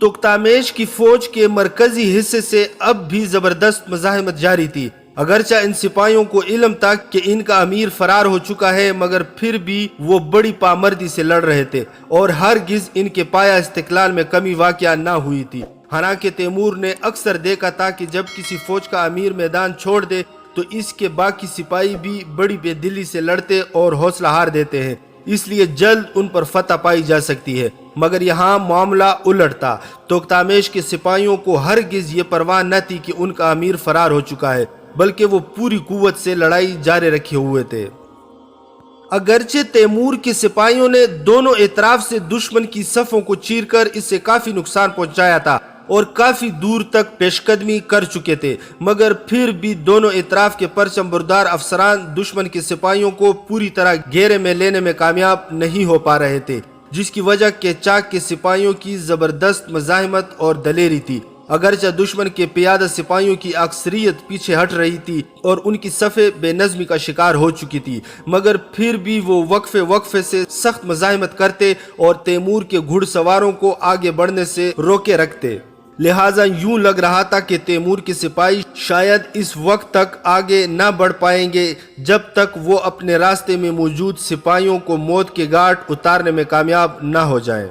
توختامش کی فوج کے مرکزی حصے سے اب بھی زبردست مزاحمت جاری تھی۔ اگرچہ ان سپاہیوں کو علم تھا کہ ان کا امیر فرار ہو چکا ہے، مگر پھر بھی وہ بڑی پامردی سے لڑ رہے تھے، اور ہرگز ان کے پایا استقلال میں کمی واقع نہ ہوئی تھی۔ حالانکہ تیمور نے اکثر دیکھا تھا کہ جب کسی فوج کا امیر میدان چھوڑ دے تو اس کے باقی سپاہی بھی بڑی بے دلی سے لڑتے اور حوصلہ ہار دیتے ہیں، اس لیے جلد ان پر فتح پائی جا سکتی ہے، مگر یہاں معاملہ الٹ تھا۔ توختامش کے سپاہیوں کو ہرگز یہ پرواہ نہ تھی کہ ان کا امیر فرار ہو چکا ہے، بلکہ وہ پوری قوت سے لڑائی جاری رکھے ہوئے تھے۔ اگرچہ تیمور کے سپاہیوں نے دونوں اطراف سے دشمن کی صفوں کو چیر کر اس سے کافی نقصان پہنچایا تھا اور کافی دور تک پیش قدمی کر چکے تھے، مگر پھر بھی دونوں اطراف کے پرچم بردار افسران دشمن کے سپاہیوں کو پوری طرح گھیرے میں لینے میں کامیاب نہیں ہو پا رہے تھے، جس کی وجہ قیچاک کے سپاہیوں کی زبردست مزاحمت اور دلیری تھی۔ اگرچہ دشمن کے پیادہ سپاہیوں کی اکثریت پیچھے ہٹ رہی تھی اور ان کی صفیں بے نظمی کا شکار ہو چکی تھی، مگر پھر بھی وہ وقفے وقفے سے سخت مزاحمت کرتے اور تیمور کے گھڑ سواروں کو آگے بڑھنے سے روکے رکھتے۔ لہٰذا یوں لگ رہا تھا کہ تیمور کے سپاہی شاید اس وقت تک آگے نہ بڑھ پائیں گے جب تک وہ اپنے راستے میں موجود سپاہیوں کو موت کے گھاٹ اتارنے میں کامیاب نہ ہو جائیں۔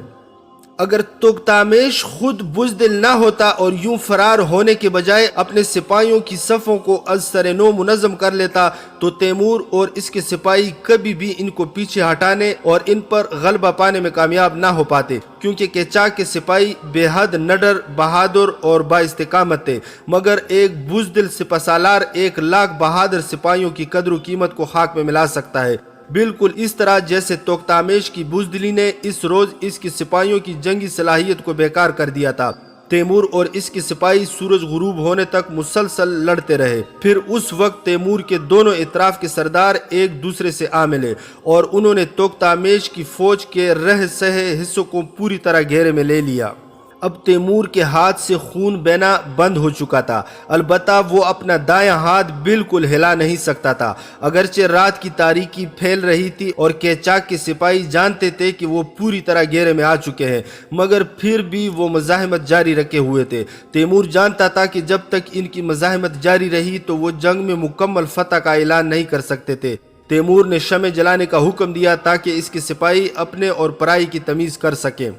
اگر توختامش خود بزدل نہ ہوتا اور یوں فرار ہونے کے بجائے اپنے سپاہیوں کی صفوں کو از سر نو منظم کر لیتا تو تیمور اور اس کے سپاہی کبھی بھی ان کو پیچھے ہٹانے اور ان پر غلبہ پانے میں کامیاب نہ ہو پاتے، کیونکہ قیچاق کے سپاہی بے حد نڈر، بہادر اور بااستقامت تھے، مگر ایک بزدل سپہ سالار 1,00,000 بہادر سپاہیوں کی قدر و قیمت کو خاک میں ملا سکتا ہے، بالکل اس طرح جیسے توختامش کی بزدلی نے اس روز اس کے سپاہیوں کی جنگی صلاحیت کو بیکار کر دیا تھا۔ تیمور اور اس کے سپاہی سورج غروب ہونے تک مسلسل لڑتے رہے، پھر اس وقت تیمور کے دونوں اطراف کے سردار ایک دوسرے سے آ ملے اور انہوں نے توختامش کی فوج کے رہ سہے حصوں کو پوری طرح گھیرے میں لے لیا۔ اب تیمور کے ہاتھ سے خون بہنا بند ہو چکا تھا، البتہ وہ اپنا دایاں ہاتھ بالکل ہلا نہیں سکتا تھا، اگرچہ رات کی تاریکی پھیل رہی تھی اور قیچاق کے سپاہی جانتے تھے کہ وہ پوری طرح گھیرے میں آ چکے ہیں، مگر پھر بھی وہ مزاحمت جاری رکھے ہوئے تھے۔ تیمور جانتا تھا کہ جب تک ان کی مزاحمت جاری رہی تو وہ جنگ میں مکمل فتح کا اعلان نہیں کر سکتے تھے۔ تیمور نے شمع جلانے کا حکم دیا تاکہ اس کے سپاہی اپنے اور پرائی کی تمیز کر سکیں۔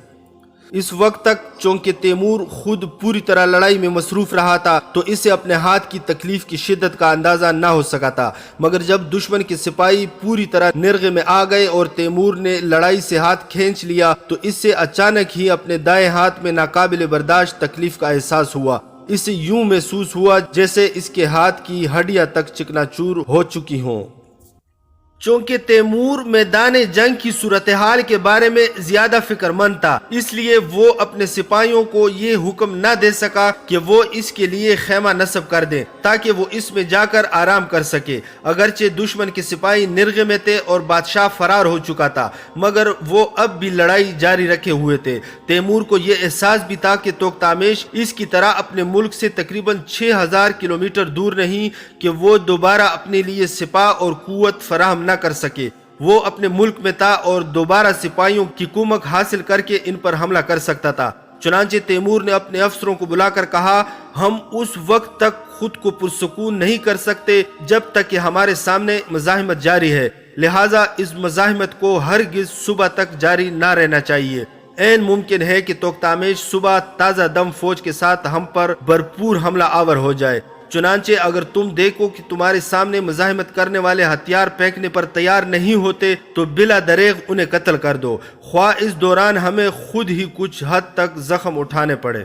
اس وقت تک چونکہ تیمور خود پوری طرح لڑائی میں مصروف رہا تھا تو اسے اپنے ہاتھ کی تکلیف کی شدت کا اندازہ نہ ہو سکا تھا، مگر جب دشمن کے سپاہی پوری طرح نرغے میں آ گئے اور تیمور نے لڑائی سے ہاتھ کھینچ لیا تو اس سے اچانک ہی اپنے دائیں ہاتھ میں ناقابل برداشت تکلیف کا احساس ہوا۔ اسے یوں محسوس ہوا جیسے اس کے ہاتھ کی ہڈیاں تک چکنا چور ہو چکی ہوں۔ چونکہ تیمور میدان جنگ کی صورتحال کے بارے میں زیادہ فکر مند تھا، اس لیے وہ اپنے سپاہیوں کو یہ حکم نہ دے سکا کہ وہ اس کے لیے خیمہ نصب کر دیں تاکہ وہ اس میں جا کر آرام کر سکے۔ اگرچہ دشمن کے سپاہی نرغے میں تھے اور بادشاہ فرار ہو چکا تھا، مگر وہ اب بھی لڑائی جاری رکھے ہوئے تھے۔ تیمور کو یہ احساس بھی تھا کہ توختامش اس کی طرح اپنے ملک سے تقریباً 6,000 کلومیٹر دور نہیں کہ وہ دوبارہ اپنے لیے سپاہ اور قوت فراہم نہ کر سکے۔ وہ اپنے ملک میں تھا اور دوبارہ سپاہیوں کی کمک حاصل کر کے ان پر حملہ کر سکتا تھا۔ چنانچہ تیمور نے اپنے افسروں کو بلا کر کہا، ہم اس وقت تک خود کو پرسکون نہیں کر سکتے جب تک کہ ہمارے سامنے مزاحمت جاری ہے، لہٰذا اس مزاحمت کو ہرگز صبح تک جاری نہ رہنا چاہیے۔ عین ممکن ہے کہ توختامش صبح تازہ دم فوج کے ساتھ ہم پر بھرپور حملہ آور ہو جائے۔ چنانچہ اگر تم دیکھو کہ تمہارے سامنے مزاحمت کرنے والے ہتھیار پھینکنے پر تیار نہیں ہوتے تو بلا دریغ انہیں قتل کر دو، خواہ اس دوران ہمیں خود ہی کچھ حد تک زخم اٹھانے پڑے۔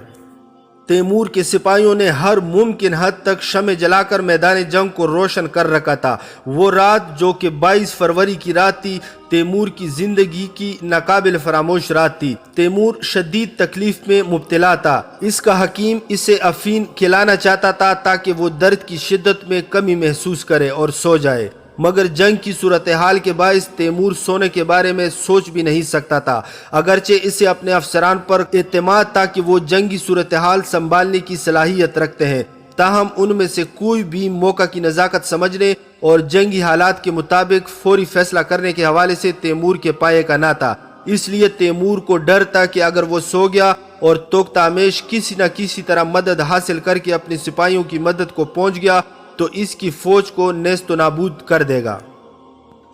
تیمور کے سپاہیوں نے ہر ممکن حد تک شمع جلا کر میدان جنگ کو روشن کر رکھا تھا۔ وہ رات جو کہ 22 فروری کی رات تھی، تیمور کی زندگی کی ناقابل فراموش رات تھی۔ تیمور شدید تکلیف میں مبتلا تھا۔ اس کا حکیم اسے افین کھلانا چاہتا تھا تاکہ وہ درد کی شدت میں کمی محسوس کرے اور سو جائے، مگر جنگ کی صورتحال کے باعث تیمور سونے کے بارے میں سوچ بھی نہیں سکتا تھا، اگرچہ اسے اپنے افسران پر اعتماد تھا کہ وہ جنگی صورتحال سنبھالنے کی صلاحیت رکھتے ہیں، تاہم ان میں سے کوئی بھی موقع کی نزاکت سمجھنے اور جنگی حالات کے مطابق فوری فیصلہ کرنے کے حوالے سے تیمور کے پائے کا نہ تھا۔ اس لیے تیمور کو ڈر تھا کہ اگر وہ سو گیا اور توختامش کسی نہ کسی طرح مدد حاصل کر کے اپنے سپاہیوں کی مدد کو پہنچ گیا تو اس کی فوج کو نیست و نابود کر دے گا۔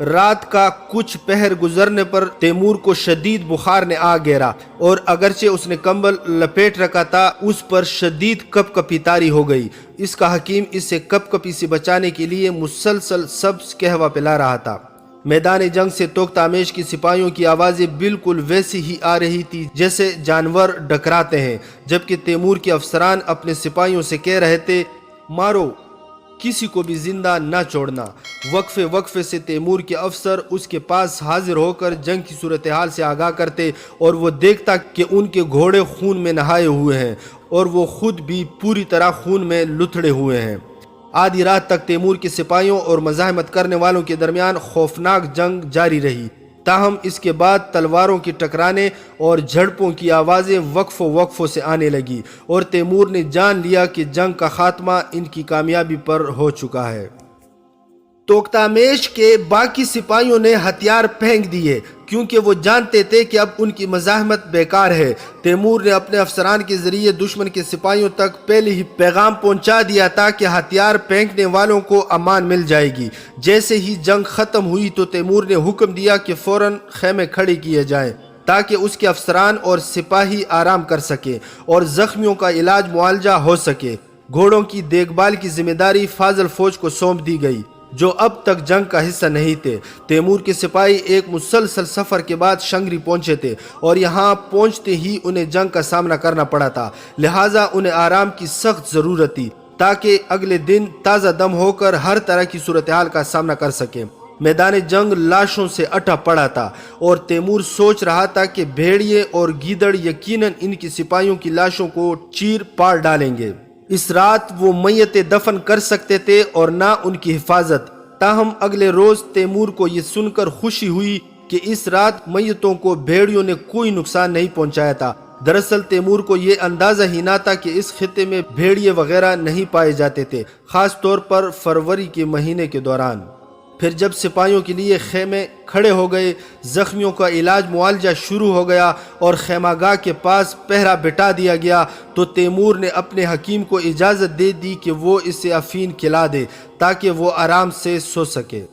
رات کا کچھ پہر گزرنے پر تیمور کو شدید بخار نے آ گھیرا اور اگرچہ اس نے کمبل لپیٹ رکھا تھا، اس پر شدید کپ کپی طاری ہو گئی۔ اس کا حکیم اسے کپ کپی سے بچانے کے لیے مسلسل سبز قہوہ پلا رہا تھا۔ میدان جنگ سے توختامش کی سپاہیوں کی آوازیں بالکل ویسی ہی آ رہی تھی جیسے جانور ڈکراتے ہیں، جبکہ تیمور کے افسران اپنے سپاہیوں سے کہہ رہے تھے، مارو، کسی کو بھی زندہ نہ چھوڑنا۔ وقفے وقفے سے تیمور کے افسر اس کے پاس حاضر ہو کر جنگ کی صورتحال سے آگاہ کرتے اور وہ دیکھتا کہ ان کے گھوڑے خون میں نہائے ہوئے ہیں اور وہ خود بھی پوری طرح خون میں لتھڑے ہوئے ہیں۔ آدھی رات تک تیمور کے سپاہیوں اور مزاحمت کرنے والوں کے درمیان خوفناک جنگ جاری رہی، تاہم اس کے بعد تلواروں کی ٹکرانے اور جھڑپوں کی آوازیں وقفوں سے آنے لگی اور تیمور نے جان لیا کہ جنگ کا خاتمہ ان کی کامیابی پر ہو چکا ہے۔ توختامش کے باقی سپاہیوں نے ہتھیار پھینک دیے کیونکہ وہ جانتے تھے کہ اب ان کی مزاحمت بیکار ہے۔ تیمور نے اپنے افسران کے ذریعے دشمن کے سپاہیوں تک پہلے ہی پیغام پہنچا دیا تھا کہ ہتھیار پھینکنے والوں کو امان مل جائے گی۔ جیسے ہی جنگ ختم ہوئی تو تیمور نے حکم دیا کہ فوراً خیمے کھڑے کیے جائیں۔ تاکہ اس کے افسران اور سپاہی آرام کر سکیں اور زخمیوں کا علاج معالجہ ہو سکے۔ گھوڑوں کی دیکھ بھال کی ذمہ داری فاضل فوج کو سونپ دی گئی جو اب تک جنگ کا حصہ نہیں تھے۔ تیمور کے سپاہی ایک مسلسل سفر کے بعد شنگری پہنچے تھے اور یہاں پہنچتے ہی انہیں جنگ کا سامنا کرنا پڑا تھا، لہٰذا انہیں آرام کی سخت ضرورت تھی تاکہ اگلے دن تازہ دم ہو کر ہر طرح کی صورتحال کا سامنا کر سکیں۔ میدان جنگ لاشوں سے اٹا پڑا تھا اور تیمور سوچ رہا تھا کہ بھیڑیے اور گیدڑ یقیناً ان کی سپاہیوں کی لاشوں کو چیر پاڑ ڈالیں گے۔ اس رات وہ میتیں دفن کر سکتے تھے اور نہ ان کی حفاظت۔ تاہم اگلے روز تیمور کو یہ سن کر خوشی ہوئی کہ اس رات میتوں کو بھیڑیوں نے کوئی نقصان نہیں پہنچایا تھا۔ دراصل تیمور کو یہ اندازہ ہی نہ تھا کہ اس خطے میں بھیڑیے وغیرہ نہیں پائے جاتے تھے، خاص طور پر فروری کے مہینے کے دوران۔ پھر جب سپاہیوں کے لیے خیمے کھڑے ہو گئے، زخمیوں کا علاج معالجہ شروع ہو گیا اور خیمہ گاہ کے پاس پہرا بٹھا دیا گیا تو تیمور نے اپنے حکیم کو اجازت دے دی کہ وہ اسے افین کھلا دے تاکہ وہ آرام سے سو سکے۔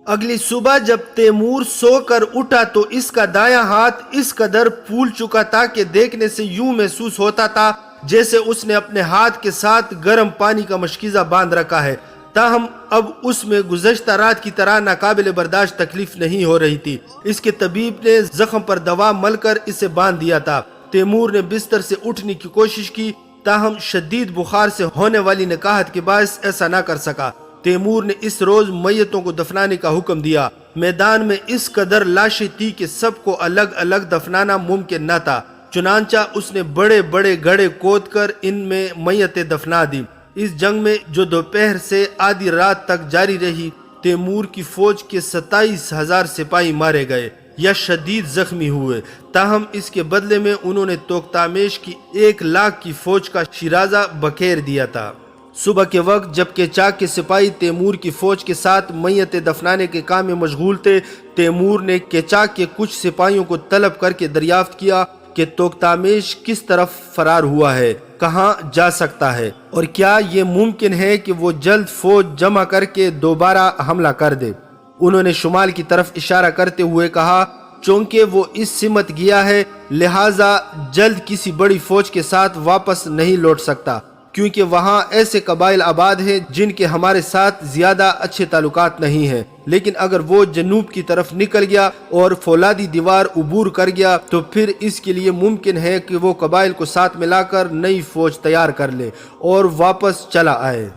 اگلی صبح جب تیمور سو کر اٹھا تو اس کا دایاں ہاتھ اس قدر پھول چکا تھا کہ دیکھنے سے یوں محسوس ہوتا تھا جیسے اس نے اپنے ہاتھ کے ساتھ گرم پانی کا مشکیزہ باندھ رکھا ہے۔ تاہم اب اس میں گزشتہ رات کی طرح ناقابل برداشت تکلیف نہیں ہو رہی تھی۔ اس کے طبیب نے زخم پر دوا مل کر اسے باندھ دیا تھا۔ تیمور نے بستر سے اٹھنے کی کوشش کی، تاہم شدید بخار سے ہونے والی نکاہت کے باعث ایسا نہ کر سکا۔ تیمور نے اس روز میتوں کو دفنانے کا حکم دیا۔ میدان میں اس قدر لاشیں تھی کہ سب کو الگ الگ دفنانا ممکن نہ تھا، چنانچہ اس نے بڑے بڑے گڑھے کھود کر ان میں میتیں دفنا دی۔ اس جنگ میں جو دوپہر سے آدھی رات تک جاری رہی، تیمور کی فوج کے 27,000 سپاہی مارے گئے یا شدید زخمی ہوئے۔ تاہم اس کے بدلے میں انہوں نے توختامش کی 1,00,000 کی فوج کا شیرازہ بکھیر دیا تھا۔ صبح کے وقت جب کہ چاک کے سپاہی تیمور کی فوج کے ساتھ میتیں دفنانے کے کام میں مشغول تھے، تیمور نے کیچاک کے کچھ سپاہیوں کو طلب کر کے دریافت کیا کہ توختامش کس طرف فرار ہوا ہے، کہاں جا سکتا ہے اور کیا یہ ممکن ہے کہ وہ جلد فوج جمع کر کے دوبارہ حملہ کر دے۔ انہوں نے شمال کی طرف اشارہ کرتے ہوئے کہا، چونکہ وہ اس سمت گیا ہے لہٰذا جلد کسی بڑی فوج کے ساتھ واپس نہیں لوٹ سکتا، کیونکہ وہاں ایسے قبائل آباد ہیں جن کے ہمارے ساتھ زیادہ اچھے تعلقات نہیں ہیں، لیکن اگر وہ جنوب کی طرف نکل گیا اور فولادی دیوار عبور کر گیا تو پھر اس کے لیے ممکن ہے کہ وہ قبائل کو ساتھ ملا کر نئی فوج تیار کر لے اور واپس چلا آئے۔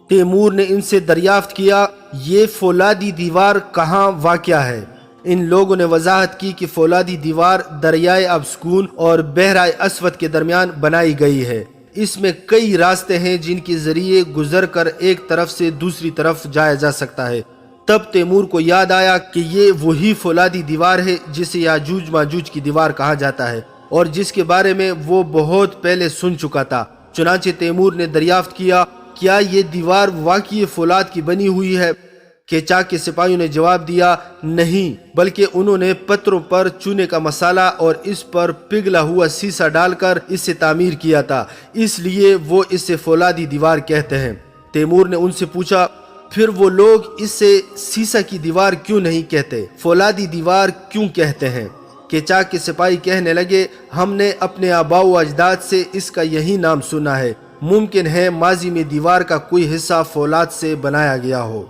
تیمور نے ان سے دریافت کیا، یہ فولادی دیوار کہاں واقع ہے؟ ان لوگوں نے وضاحت کی کہ فولادی دیوار دریائے ابسکون اور بحرائے اسود کے درمیان بنائی گئی ہے۔ اس میں کئی راستے ہیں جن کے ذریعے گزر کر ایک طرف سے دوسری طرف جایا جا سکتا ہے۔ تب تیمور کو یاد آیا کہ یہ وہی فولادی دیوار ہے جسے یاجوج ماجوج کی دیوار کہا جاتا ہے اور جس کے بارے میں وہ بہت پہلے سن چکا تھا۔ چنانچہ تیمور نے دریافت کیا، کیا یہ دیوار واقعی فولاد کی بنی ہوئی ہے؟ کیچاک کے سپاہیوں نے جواب دیا، نہیں، بلکہ انہوں نے پتھروں پر چونے کا مسالہ اور اس پر پگھلا ہوا سیسا ڈال کر اسے تعمیر کیا تھا، اس لیے وہ اسے فولادی دیوار کہتے ہیں۔ تیمور نے ان سے پوچھا، پھر وہ لوگ اسے سیسا کی دیوار کیوں نہیں کہتے، فولادی دیوار کیوں کہتے ہیں؟ کیچاک کے سپاہی کہنے لگے، ہم نے اپنے آباء و اجداد سے اس کا یہی نام سنا ہے، ممکن ہے ماضی میں دیوار کا کوئی حصہ فولاد سے بنایا گیا ہو۔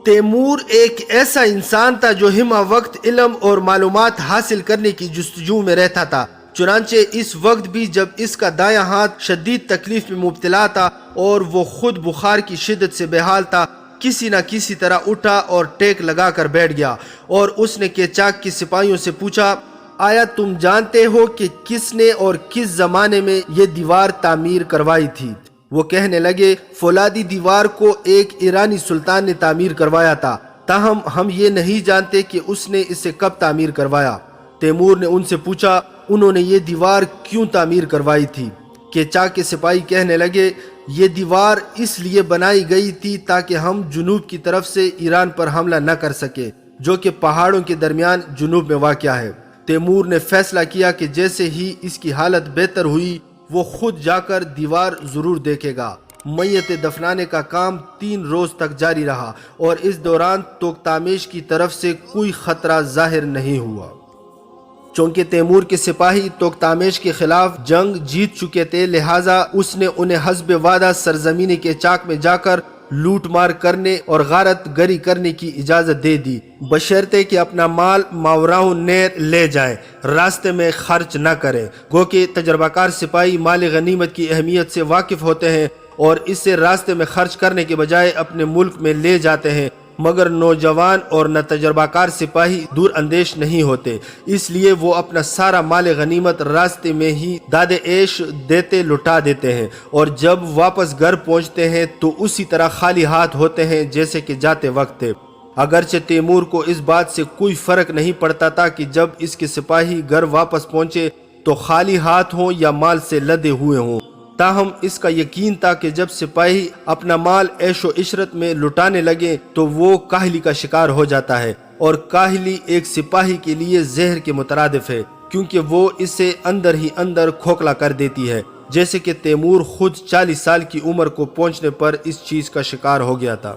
تیمور ایک ایسا انسان تھا جو ہمہ وقت علم اور معلومات حاصل کرنے کی جستجو میں رہتا تھا، چنانچہ اس وقت بھی جب اس کا دایاں ہاتھ شدید تکلیف میں مبتلا تھا اور وہ خود بخار کی شدت سے بے حال تھا، کسی نہ کسی طرح اٹھا اور ٹیک لگا کر بیٹھ گیا اور اس نے کیچاک کے سپاہیوں سے پوچھا، آیا تم جانتے ہو کہ کس نے اور کس زمانے میں یہ دیوار تعمیر کروائی تھی؟ وہ کہنے لگے، فولادی دیوار کو ایک ایرانی سلطان نے تعمیر کروایا تھا، تاہم ہم یہ نہیں جانتے کہ اس نے اسے کب تعمیر کروایا۔ تیمور نے ان سے پوچھا، انہوں نے یہ دیوار کیوں تعمیر کروائی تھی؟ کیچاک کے سپاہی کہنے لگے، یہ دیوار اس لیے بنائی گئی تھی تاکہ ہم جنوب کی طرف سے ایران پر حملہ نہ کر سکے، جو کہ پہاڑوں کے درمیان جنوب میں واقع ہے۔ تیمور نے فیصلہ کیا کہ جیسے ہی اس کی حالت بہتر ہوئی وہ خود جا کر دیوار ضرور دیکھے گا۔ میت دفنانے کا کام 3 روز تک جاری رہا اور اس دوران توختامش کی طرف سے کوئی خطرہ ظاہر نہیں ہوا۔ چونکہ تیمور کے سپاہی توختامش کے خلاف جنگ جیت چکے تھے، لہٰذا اس نے انہیں حسب وعدہ سرزمین کے چاک میں جا کر لوٹ مار کرنے اور غارت گری کرنے کی اجازت دے دی، بشرطے کہ اپنا مال ماوراء نہر لے جائیں، راستے میں خرچ نہ کریں۔ گو کہ تجربہ کار سپاہی مال غنیمت کی اہمیت سے واقف ہوتے ہیں اور اسے راستے میں خرچ کرنے کے بجائے اپنے ملک میں لے جاتے ہیں، مگر نوجوان اور نہ تجربہ کار سپاہی دور اندیش نہیں ہوتے، اس لیے وہ اپنا سارا مال غنیمت راستے میں ہی داد عیش دیتے لٹا دیتے ہیں، اور جب واپس گھر پہنچتے ہیں تو اسی طرح خالی ہاتھ ہوتے ہیں جیسے کہ جاتے وقت تھے۔ اگرچہ تیمور کو اس بات سے کوئی فرق نہیں پڑتا تھا کہ جب اس کے سپاہی گھر واپس پہنچے تو خالی ہاتھ ہوں یا مال سے لدے ہوئے ہوں، تاہم اس کا یقین تھا کہ جب سپاہی اپنا مال عیش و عشرت میں لٹانے لگے تو وہ کاہلی کا شکار ہو جاتا ہے، اور کاہلی ایک سپاہی کے لیے زہر کے مترادف ہے، کیونکہ وہ اسے اندر ہی اندر کھوکھلا کر دیتی ہے، جیسے کہ تیمور خود 40 سال کی عمر کو پہنچنے پر اس چیز کا شکار ہو گیا تھا۔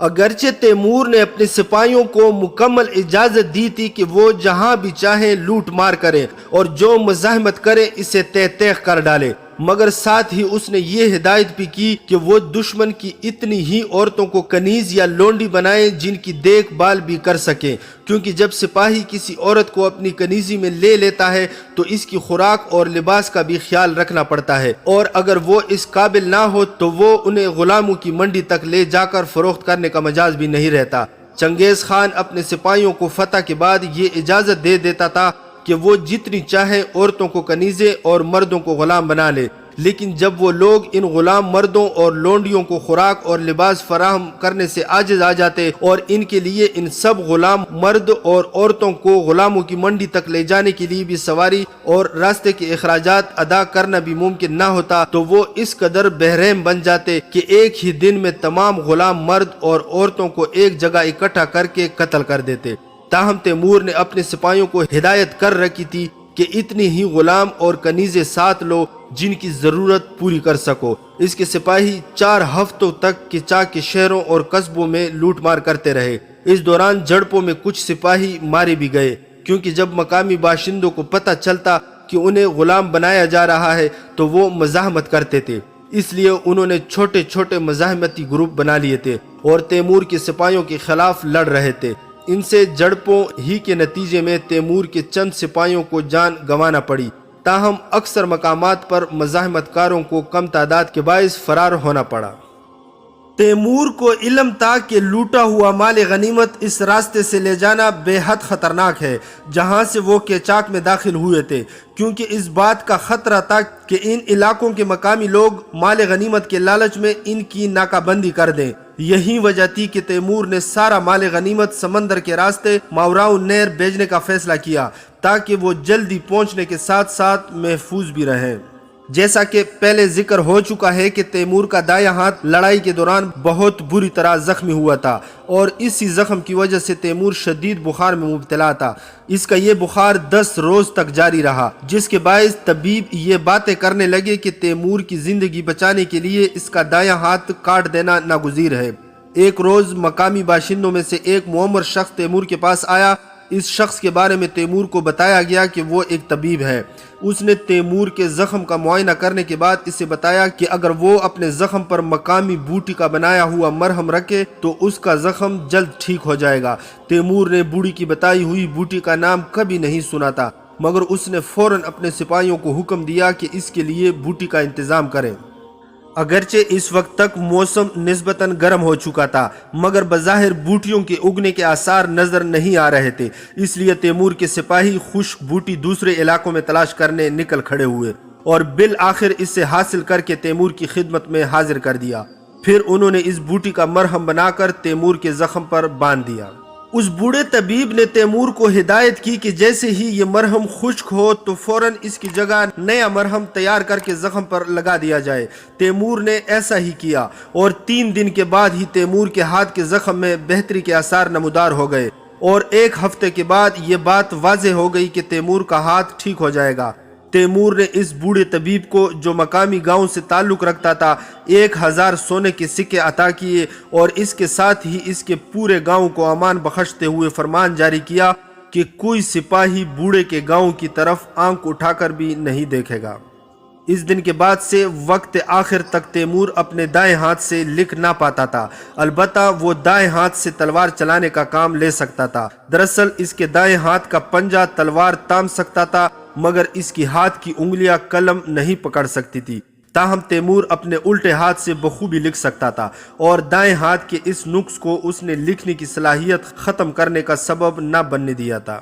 اگرچہ تیمور نے اپنے سپاہیوں کو مکمل اجازت دی تھی کہ وہ جہاں بھی چاہیں لوٹ مار کریں اور جو مزاحمت کرے اسے تہ تیغ کر ڈالے، مگر ساتھ ہی اس نے یہ ہدایت بھی کی کہ وہ دشمن کی اتنی ہی عورتوں کو کنیز یا لونڈی بنائیں جن کی دیکھ بھال بھی کر سکیں، کیونکہ جب سپاہی کسی عورت کو اپنی کنیزی میں لے لیتا ہے تو اس کی خوراک اور لباس کا بھی خیال رکھنا پڑتا ہے، اور اگر وہ اس قابل نہ ہو تو وہ انہیں غلاموں کی منڈی تک لے جا کر فروخت کرنے کا مجاز بھی نہیں رہتا۔ چنگیز خان اپنے سپاہیوں کو فتح کے بعد یہ اجازت دے دیتا تھا کہ وہ جتنی چاہے عورتوں کو کنیزیں اور مردوں کو غلام بنا لے، لیکن جب وہ لوگ ان غلام مردوں اور لونڈیوں کو خوراک اور لباس فراہم کرنے سے عاجز آ جاتے اور ان کے لیے ان سب غلام مرد اور عورتوں کو غلاموں کی منڈی تک لے جانے کے لیے بھی سواری اور راستے کے اخراجات ادا کرنا بھی ممکن نہ ہوتا، تو وہ اس قدر بہرحم بن جاتے کہ ایک ہی دن میں تمام غلام مرد اور عورتوں کو ایک جگہ اکٹھا کر کے قتل کر دیتے۔ تاہم تیمور نے اپنے سپاہیوں کو ہدایت کر رکھی تھی کہ اتنی ہی غلام اور کنیزیں ساتھ لو جن کی ضرورت پوری کر سکو۔ اس کے سپاہی 4 ہفتوں تک قچاق کے شہروں اور قصبوں میں لوٹ مار کرتے رہے۔ اس دوران جھڑپوں میں کچھ سپاہی مارے بھی گئے، کیونکہ جب مقامی باشندوں کو پتہ چلتا کہ انہیں غلام بنایا جا رہا ہے تو وہ مزاحمت کرتے تھے، اس لیے انہوں نے چھوٹے چھوٹے مزاحمتی گروپ بنا لیے تھے اور تیمور کے سپاہیوں کے خلاف لڑ رہے تھے۔ ان سے جھڑپوں ہی کے نتیجے میں تیمور کے چند سپاہیوں کو جان گنوانا پڑی، تاہم اکثر مقامات پر مزاحمت کاروں کو کم تعداد کے باعث فرار ہونا پڑا۔ تیمور کو علم تھا کہ لوٹا ہوا مال غنیمت اس راستے سے لے جانا بے حد خطرناک ہے جہاں سے وہ قیچاق میں داخل ہوئے تھے، کیونکہ اس بات کا خطرہ تھا کہ ان علاقوں کے مقامی لوگ مال غنیمت کے لالچ میں ان کی ناکہ بندی کر دیں۔ یہی وجہ تھی کہ تیمور نے سارا مال غنیمت سمندر کے راستے ماوراء النہر بھیجنے کا فیصلہ کیا تاکہ وہ جلدی پہنچنے کے ساتھ ساتھ محفوظ بھی رہیں۔ جیسا کہ پہلے ذکر ہو چکا ہے کہ تیمور کا دایاں ہاتھ لڑائی کے دوران بہت بری طرح زخمی ہوا تھا اور اسی زخم کی وجہ سے تیمور شدید بخار میں مبتلا تھا۔ اس کا یہ بخار 10 روز تک جاری رہا، جس کے باعث طبیب یہ باتیں کرنے لگے کہ تیمور کی زندگی بچانے کے لیے اس کا دایاں ہاتھ کاٹ دینا ناگزیر ہے۔ ایک روز مقامی باشندوں میں سے ایک معمر شخص تیمور کے پاس آیا۔ اس شخص کے بارے میں تیمور کو بتایا گیا کہ وہ ایک طبیب ہے۔ اس نے تیمور کے زخم کا معائنہ کرنے کے بعد اسے بتایا کہ اگر وہ اپنے زخم پر مقامی بوٹی کا بنایا ہوا مرہم رکھے تو اس کا زخم جلد ٹھیک ہو جائے گا۔ تیمور نے بوڑھی کی بتائی ہوئی بوٹی کا نام کبھی نہیں سنا تھا، مگر اس نے فوراً اپنے سپاہیوں کو حکم دیا کہ اس کے لیے بوٹی کا انتظام کریں۔ اگرچہ اس وقت تک موسم نسبتاً گرم ہو چکا تھا، مگر بظاہر بوٹیوں کے اگنے کے آثار نظر نہیں آ رہے تھے، اس لیے تیمور کے سپاہی خشک بوٹی دوسرے علاقوں میں تلاش کرنے نکل کھڑے ہوئے اور بالآخر اسے حاصل کر کے تیمور کی خدمت میں حاضر کر دیا۔ پھر انہوں نے اس بوٹی کا مرہم بنا کر تیمور کے زخم پر باندھ دیا۔ اس بوڑھے طبیب نے تیمور کو ہدایت کی کہ جیسے ہی یہ مرہم خشک ہو تو فوراً اس کی جگہ نیا مرہم تیار کر کے زخم پر لگا دیا جائے۔ تیمور نے ایسا ہی کیا اور 3 دن کے بعد ہی تیمور کے ہاتھ کے زخم میں بہتری کے آثار نمودار ہو گئے اور 1 ہفتے کے بعد یہ بات واضح ہو گئی کہ تیمور کا ہاتھ ٹھیک ہو جائے گا۔ تیمور نے اس بوڑھے طبیب کو جو مقامی گاؤں سے تعلق رکھتا تھا 1000 سونے کے سکے عطا کیے اور اس کے ساتھ ہی اس کے پورے گاؤں کو امان بخشتے ہوئے فرمان جاری کیا کہ کوئی سپاہی بوڑھے کے گاؤں کی طرف آنکھ اٹھا کر بھی نہیں دیکھے گا۔ اس دن کے بعد سے وقت آخر تک تیمور اپنے دائیں ہاتھ سے لکھ نہ پاتا تھا، البتہ وہ دائیں ہاتھ سے تلوار چلانے کا کام لے سکتا تھا۔ دراصل اس کے دائیں ہاتھ کا پنجہ تلوار تام سکتا تھا، مگر اس کی ہاتھ کی انگلیاں قلم نہیں پکڑ سکتی تھی۔ تاہم تیمور اپنے الٹے ہاتھ سے بخوبی لکھ سکتا تھا اور دائیں ہاتھ کے اس نقص کو اس نے لکھنے کی صلاحیت ختم کرنے کا سبب نہ بننے دیا تھا۔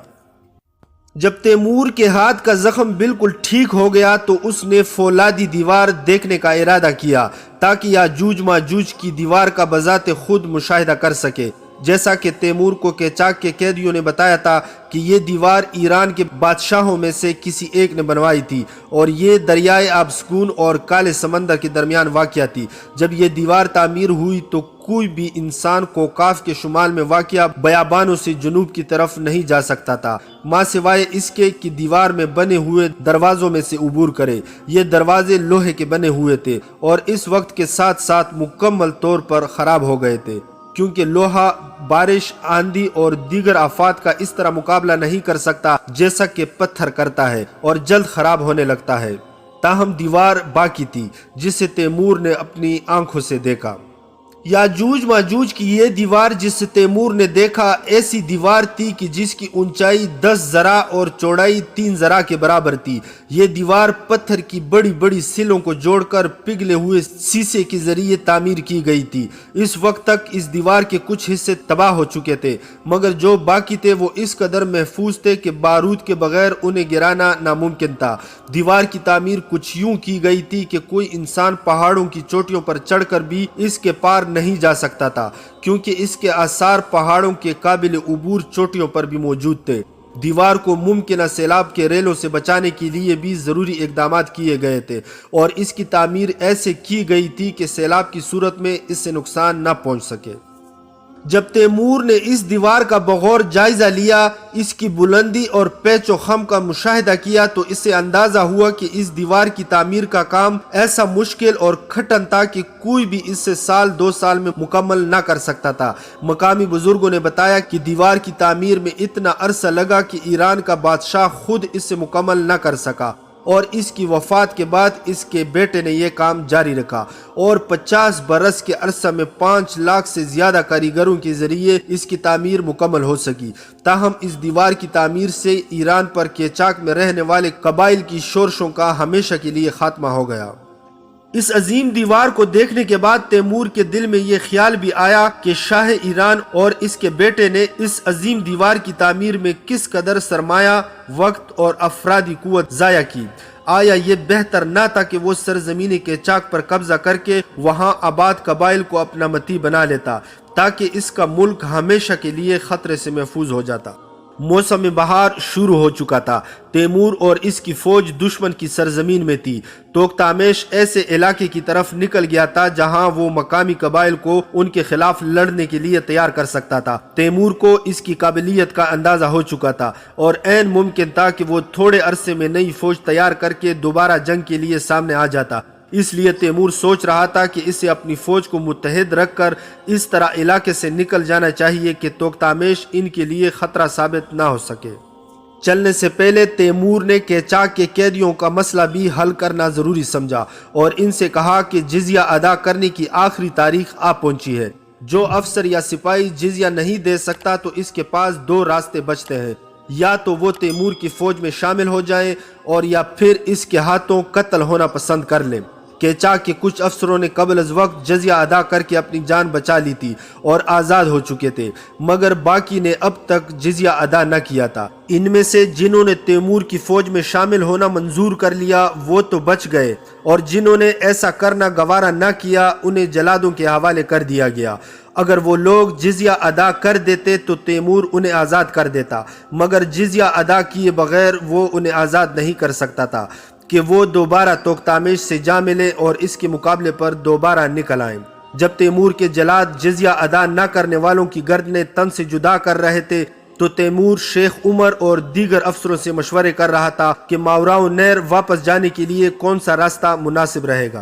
جب تیمور کے ہاتھ کا زخم بالکل ٹھیک ہو گیا تو اس نے فولادی دیوار دیکھنے کا ارادہ کیا تاکہ یاجوج ماجوج کی دیوار کا بذات خود مشاہدہ کر سکے۔ جیسا کہ تیمور کو قیچاک کے قیدیوں نے بتایا تھا کہ یہ دیوار ایران کے بادشاہوں میں سے کسی ایک نے بنوائی تھی اور یہ دریائے آبسکون اور کالے سمندر کے درمیان واقع تھی۔ جب یہ دیوار تعمیر ہوئی تو کوئی بھی انسان کوکاف کے شمال میں واقع بیابانوں سے جنوب کی طرف نہیں جا سکتا تھا، ماں سوائے اس کے کہ دیوار میں بنے ہوئے دروازوں میں سے عبور کرے۔ یہ دروازے لوہے کے بنے ہوئے تھے اور اس وقت کے ساتھ ساتھ مکمل طور پر خراب ہو گئے تھے، کیونکہ لوہا بارش، آندھی اور دیگر آفات کا اس طرح مقابلہ نہیں کر سکتا جیسا کہ پتھر کرتا ہے اور جلد خراب ہونے لگتا ہے۔ تاہم دیوار باقی تھی جسے تیمور نے اپنی آنکھوں سے دیکھا۔ یاجوج ماجوج کی یہ دیوار جسے تیمور نے دیکھا ایسی دیوار تھی کہ جس کی اونچائی 10 ذراع اور چوڑائی 3 ذراع کے برابر تھی۔ یہ دیوار پتھر کی بڑی بڑی سلوں کو جوڑ کر پگھلے ہوئے سیسے کے ذریعے تعمیر کی گئی تھی۔ اس وقت تک اس دیوار کے کچھ حصے تباہ ہو چکے تھے، مگر جو باقی تھے وہ اس قدر محفوظ تھے کہ بارود کے بغیر انہیں گرانا ناممکن تھا۔ دیوار کی تعمیر کچھ یوں کی گئی تھی کہ کوئی انسان پہاڑوں کی چوٹیوں پر چڑھ کر بھی اس کے پار نہیں جا سکتا تھا، کیونکہ اس کے آثار پہاڑوں کے قابل عبور چوٹیوں پر بھی موجود تھے۔ دیوار کو ممکنہ سیلاب کے ریلوں سے بچانے کے لیے بھی ضروری اقدامات کیے گئے تھے اور اس کی تعمیر ایسے کی گئی تھی کہ سیلاب کی صورت میں اس سے نقصان نہ پہنچ سکے۔ جب تیمور نے اس دیوار کا بغور جائزہ لیا، اس کی بلندی اور پیچ و خم کا مشاہدہ کیا، تو اسے اندازہ ہوا کہ اس دیوار کی تعمیر کا کام ایسا مشکل اور کھٹن تھا کہ کوئی بھی اس سے 1-2 سال میں مکمل نہ کر سکتا تھا۔ مقامی بزرگوں نے بتایا کہ دیوار کی تعمیر میں اتنا عرصہ لگا کہ ایران کا بادشاہ خود اس سے مکمل نہ کر سکا، اور اس کی وفات کے بعد اس کے بیٹے نے یہ کام جاری رکھا اور 50 برس کے عرصہ میں 5 لاکھ سے زیادہ کاریگروں کے ذریعے اس کی تعمیر مکمل ہو سکی۔ تاہم اس دیوار کی تعمیر سے ایران پر قیچاک میں رہنے والے قبائل کی شورشوں کا ہمیشہ کے لیے خاتمہ ہو گیا۔ اس عظیم دیوار کو دیکھنے کے بعد تیمور کے دل میں یہ خیال بھی آیا کہ شاہ ایران اور اس کے بیٹے نے اس عظیم دیوار کی تعمیر میں کس قدر سرمایہ، وقت اور افرادی قوت ضائع کی۔ آیا یہ بہتر نہ تھا کہ وہ سرزمین قیچاک پر قبضہ کر کے وہاں آباد قبائل کو اپنا متی بنا لیتا تاکہ اس کا ملک ہمیشہ کے لیے خطرے سے محفوظ ہو جاتا؟ موسم بہار شروع ہو چکا تھا۔ تیمور اور اس کی فوج دشمن کی سرزمین میں تھی۔ توختامش ایسے علاقے کی طرف نکل گیا تھا جہاں وہ مقامی قبائل کو ان کے خلاف لڑنے کے لیے تیار کر سکتا تھا۔ تیمور کو اس کی قابلیت کا اندازہ ہو چکا تھا اور عین ممکن تھا کہ وہ تھوڑے عرصے میں نئی فوج تیار کر کے دوبارہ جنگ کے لیے سامنے آ جاتا۔ اس لیے تیمور سوچ رہا تھا کہ اسے اپنی فوج کو متحد رکھ کر اس طرح علاقے سے نکل جانا چاہیے کہ توختامش ان کے لیے خطرہ ثابت نہ ہو سکے۔ چلنے سے پہلے تیمور نے قیچاک کے قیدیوں کا مسئلہ بھی حل کرنا ضروری سمجھا اور ان سے کہا کہ جزیہ ادا کرنے کی آخری تاریخ آ پہنچی ہے۔ جو افسر یا سپاہی جزیہ نہیں دے سکتا تو اس کے پاس 2 راستے بچتے ہیں، یا تو وہ تیمور کی فوج میں شامل ہو جائیں اور یا پھر اس کے ہاتھوں قتل ہونا پسند کر لیں۔ قیچاک کے کچھ افسروں نے قبل از وقت جزیہ ادا کر کے اپنی جان بچا لی تھی اور آزاد ہو چکے تھے، مگر باقی نے اب تک جزیہ ادا نہ کیا تھا۔ ان میں سے جنہوں نے تیمور کی فوج میں شامل ہونا منظور کر لیا وہ تو بچ گئے، اور جنہوں نے ایسا کرنا گوارا نہ کیا انہیں جلادوں کے حوالے کر دیا گیا۔ اگر وہ لوگ جزیہ ادا کر دیتے تو تیمور انہیں آزاد کر دیتا، مگر جزیہ ادا کیے بغیر وہ انہیں آزاد نہیں کر سکتا تھا کہ وہ دوبارہ توختامش سے جا ملے اور اس کے مقابلے پر دوبارہ نکل آئیں۔ جب تیمور کے جلاد جزیہ ادا نہ کرنے والوں کی گردنیں تن سے جدا کر رہے تھے تو تیمور شیخ عمر اور دیگر افسروں سے مشورے کر رہا تھا کہ ماوراء النہر واپس جانے کے لیے کون سا راستہ مناسب رہے گا۔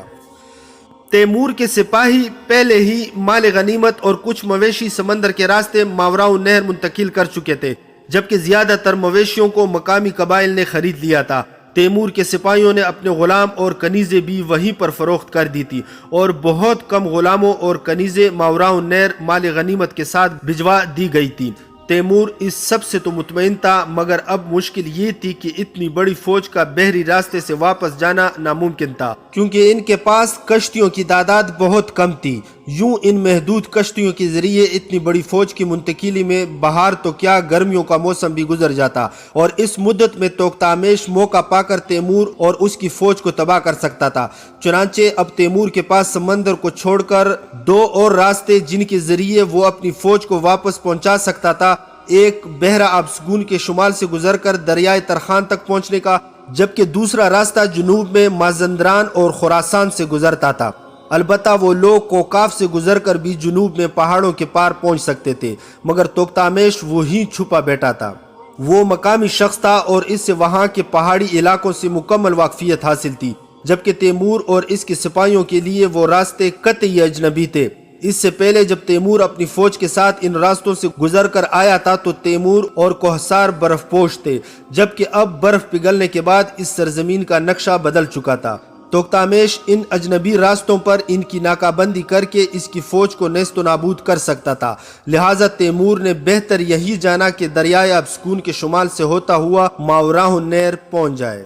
تیمور کے سپاہی پہلے ہی مال غنیمت اور کچھ مویشی سمندر کے راستے ماوراء النہر منتقل کر چکے تھے، جبکہ زیادہ تر مویشیوں کو مقامی قبائل نے خرید لیا تھا۔ تیمور کے سپاہیوں نے اپنے غلام اور کنیزیں بھی وہیں پر فروخت کر دی تھی، اور بہت کم غلاموں اور کنیزیں ماوراء النہر مال غنیمت کے ساتھ بھجوا دی گئی تھی۔ تیمور اس سب سے تو مطمئن تھا، مگر اب مشکل یہ تھی کہ اتنی بڑی فوج کا بحری راستے سے واپس جانا ناممکن تھا، کیونکہ ان کے پاس کشتیوں کی تعداد بہت کم تھی۔ یوں ان محدود کشتیوں کے ذریعے اتنی بڑی فوج کی منتقلی میں بہار تو کیا گرمیوں کا موسم بھی گزر جاتا، اور اس مدت میں توختامش موقع پا کر تیمور اور اس کی فوج کو تباہ کر سکتا تھا۔ چنانچہ اب تیمور کے پاس سمندر کو چھوڑ کر دو اور راستے جن کے ذریعے وہ اپنی فوج کو واپس پہنچا سکتا تھا، ایک بحیرہ آبسگون کے شمال سے گزر کر دریائے ترخان تک پہنچنے کا، جبکہ دوسرا راستہ جنوب میں مازندران اور خراسان سے گزرتا تھا۔ البتہ وہ لوگ کوکاف سے گزر کر بھی جنوب میں پہاڑوں کے پار پہنچ سکتے تھے، مگر توختامش وہیں چھپا بیٹھا تھا۔ وہ مقامی شخص تھا اور اس سے وہاں کے پہاڑی علاقوں سے مکمل واقفیت حاصل تھی، جبکہ تیمور اور اس کے سپاہیوں کے لیے وہ راستے قطعی اجنبی تھے۔ اس سے پہلے جب تیمور اپنی فوج کے ساتھ ان راستوں سے گزر کر آیا تھا تو تیمور اور کوہسار برف پوش تھے، جبکہ اب برف پگھلنے کے بعد اس سرزمین کا نقشہ بدل چکا تھا۔ توختامش ان اجنبی راستوں پر ان کی ناکہ بندی کر کے اس کی فوج کو نیست و نابود کر سکتا تھا، لہٰذا تیمور نے بہتر یہی جانا کہ دریائے ابسکون کے شمال سے ہوتا ہوا ماوراء النہر پہنچ جائے۔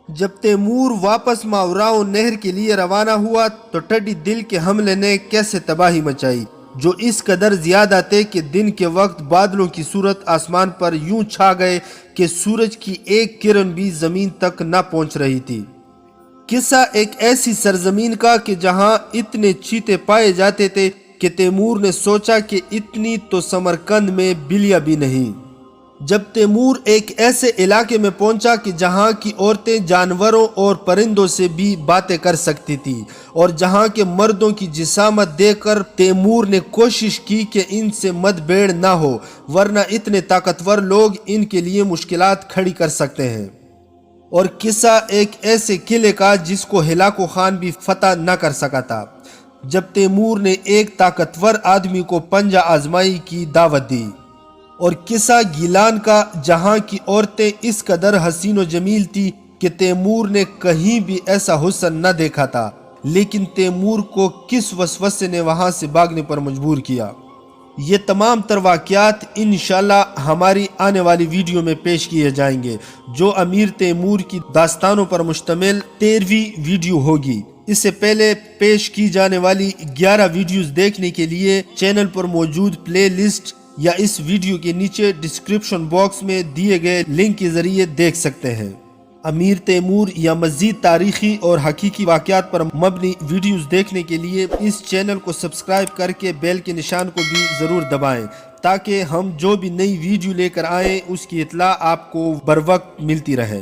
جب تیمور واپس ماوراء النہر کے لیے روانہ ہوا تو ٹڈی دل کے حملے نے کیسے تباہی مچائی، جو اس قدر زیادہ تھے کہ دن کے وقت بادلوں کی صورت آسمان پر یوں چھا گئے کہ سورج کی ایک کرن بھی زمین تک نہ پہنچ رہی تھی۔ قصہ ایک ایسی سرزمین کا کہ جہاں اتنے چیتے پائے جاتے تھے کہ تیمور نے سوچا کہ اتنی تو سمرقند میں بلیاں بھی نہیں۔ جب تیمور ایک ایسے علاقے میں پہنچا کہ جہاں کی عورتیں جانوروں اور پرندوں سے بھی باتیں کر سکتی تھی، اور جہاں کے مردوں کی جسامت دیکھ کر تیمور نے کوشش کی کہ ان سے مت بھیڑ نہ ہو، ورنہ اتنے طاقتور لوگ ان کے لیے مشکلات کھڑی کر سکتے ہیں۔ اور قصہ ایک ایسے قلعے کا جس کو ہلاکو خان بھی فتح نہ کر سکا تھا۔ جب تیمور نے ایک طاقتور آدمی کو پنجہ آزمائی کی دعوت دی، اور قصہ گیلان کا جہاں کی عورتیں اس قدر حسین و جمیل تھی کہ تیمور نے کہیں بھی ایسا حسن نہ دیکھا تھا، لیکن تیمور کو کس وسوسے نے وہاں سے بھاگنے پر مجبور کیا۔ یہ تمام تر واقعات انشاءاللہ ہماری آنے والی ویڈیو میں پیش کیے جائیں گے، جو امیر تیمور کی داستانوں پر مشتمل 13ویں ویڈیو ہوگی۔ اس سے پہلے پیش کی جانے والی 11 ویڈیوز دیکھنے کے لیے چینل پر موجود پلے لسٹ یا اس ویڈیو کے نیچے ڈسکرپشن باکس میں دیے گئے لنک کے ذریعے دیکھ سکتے ہیں۔ امیر تیمور یا مزید تاریخی اور حقیقی واقعات پر مبنی ویڈیوز دیکھنے کے لیے اس چینل کو سبسکرائب کر کے بیل کے نشان کو بھی ضرور دبائیں، تاکہ ہم جو بھی نئی ویڈیو لے کر آئیں اس کی اطلاع آپ کو بر وقت ملتی رہے۔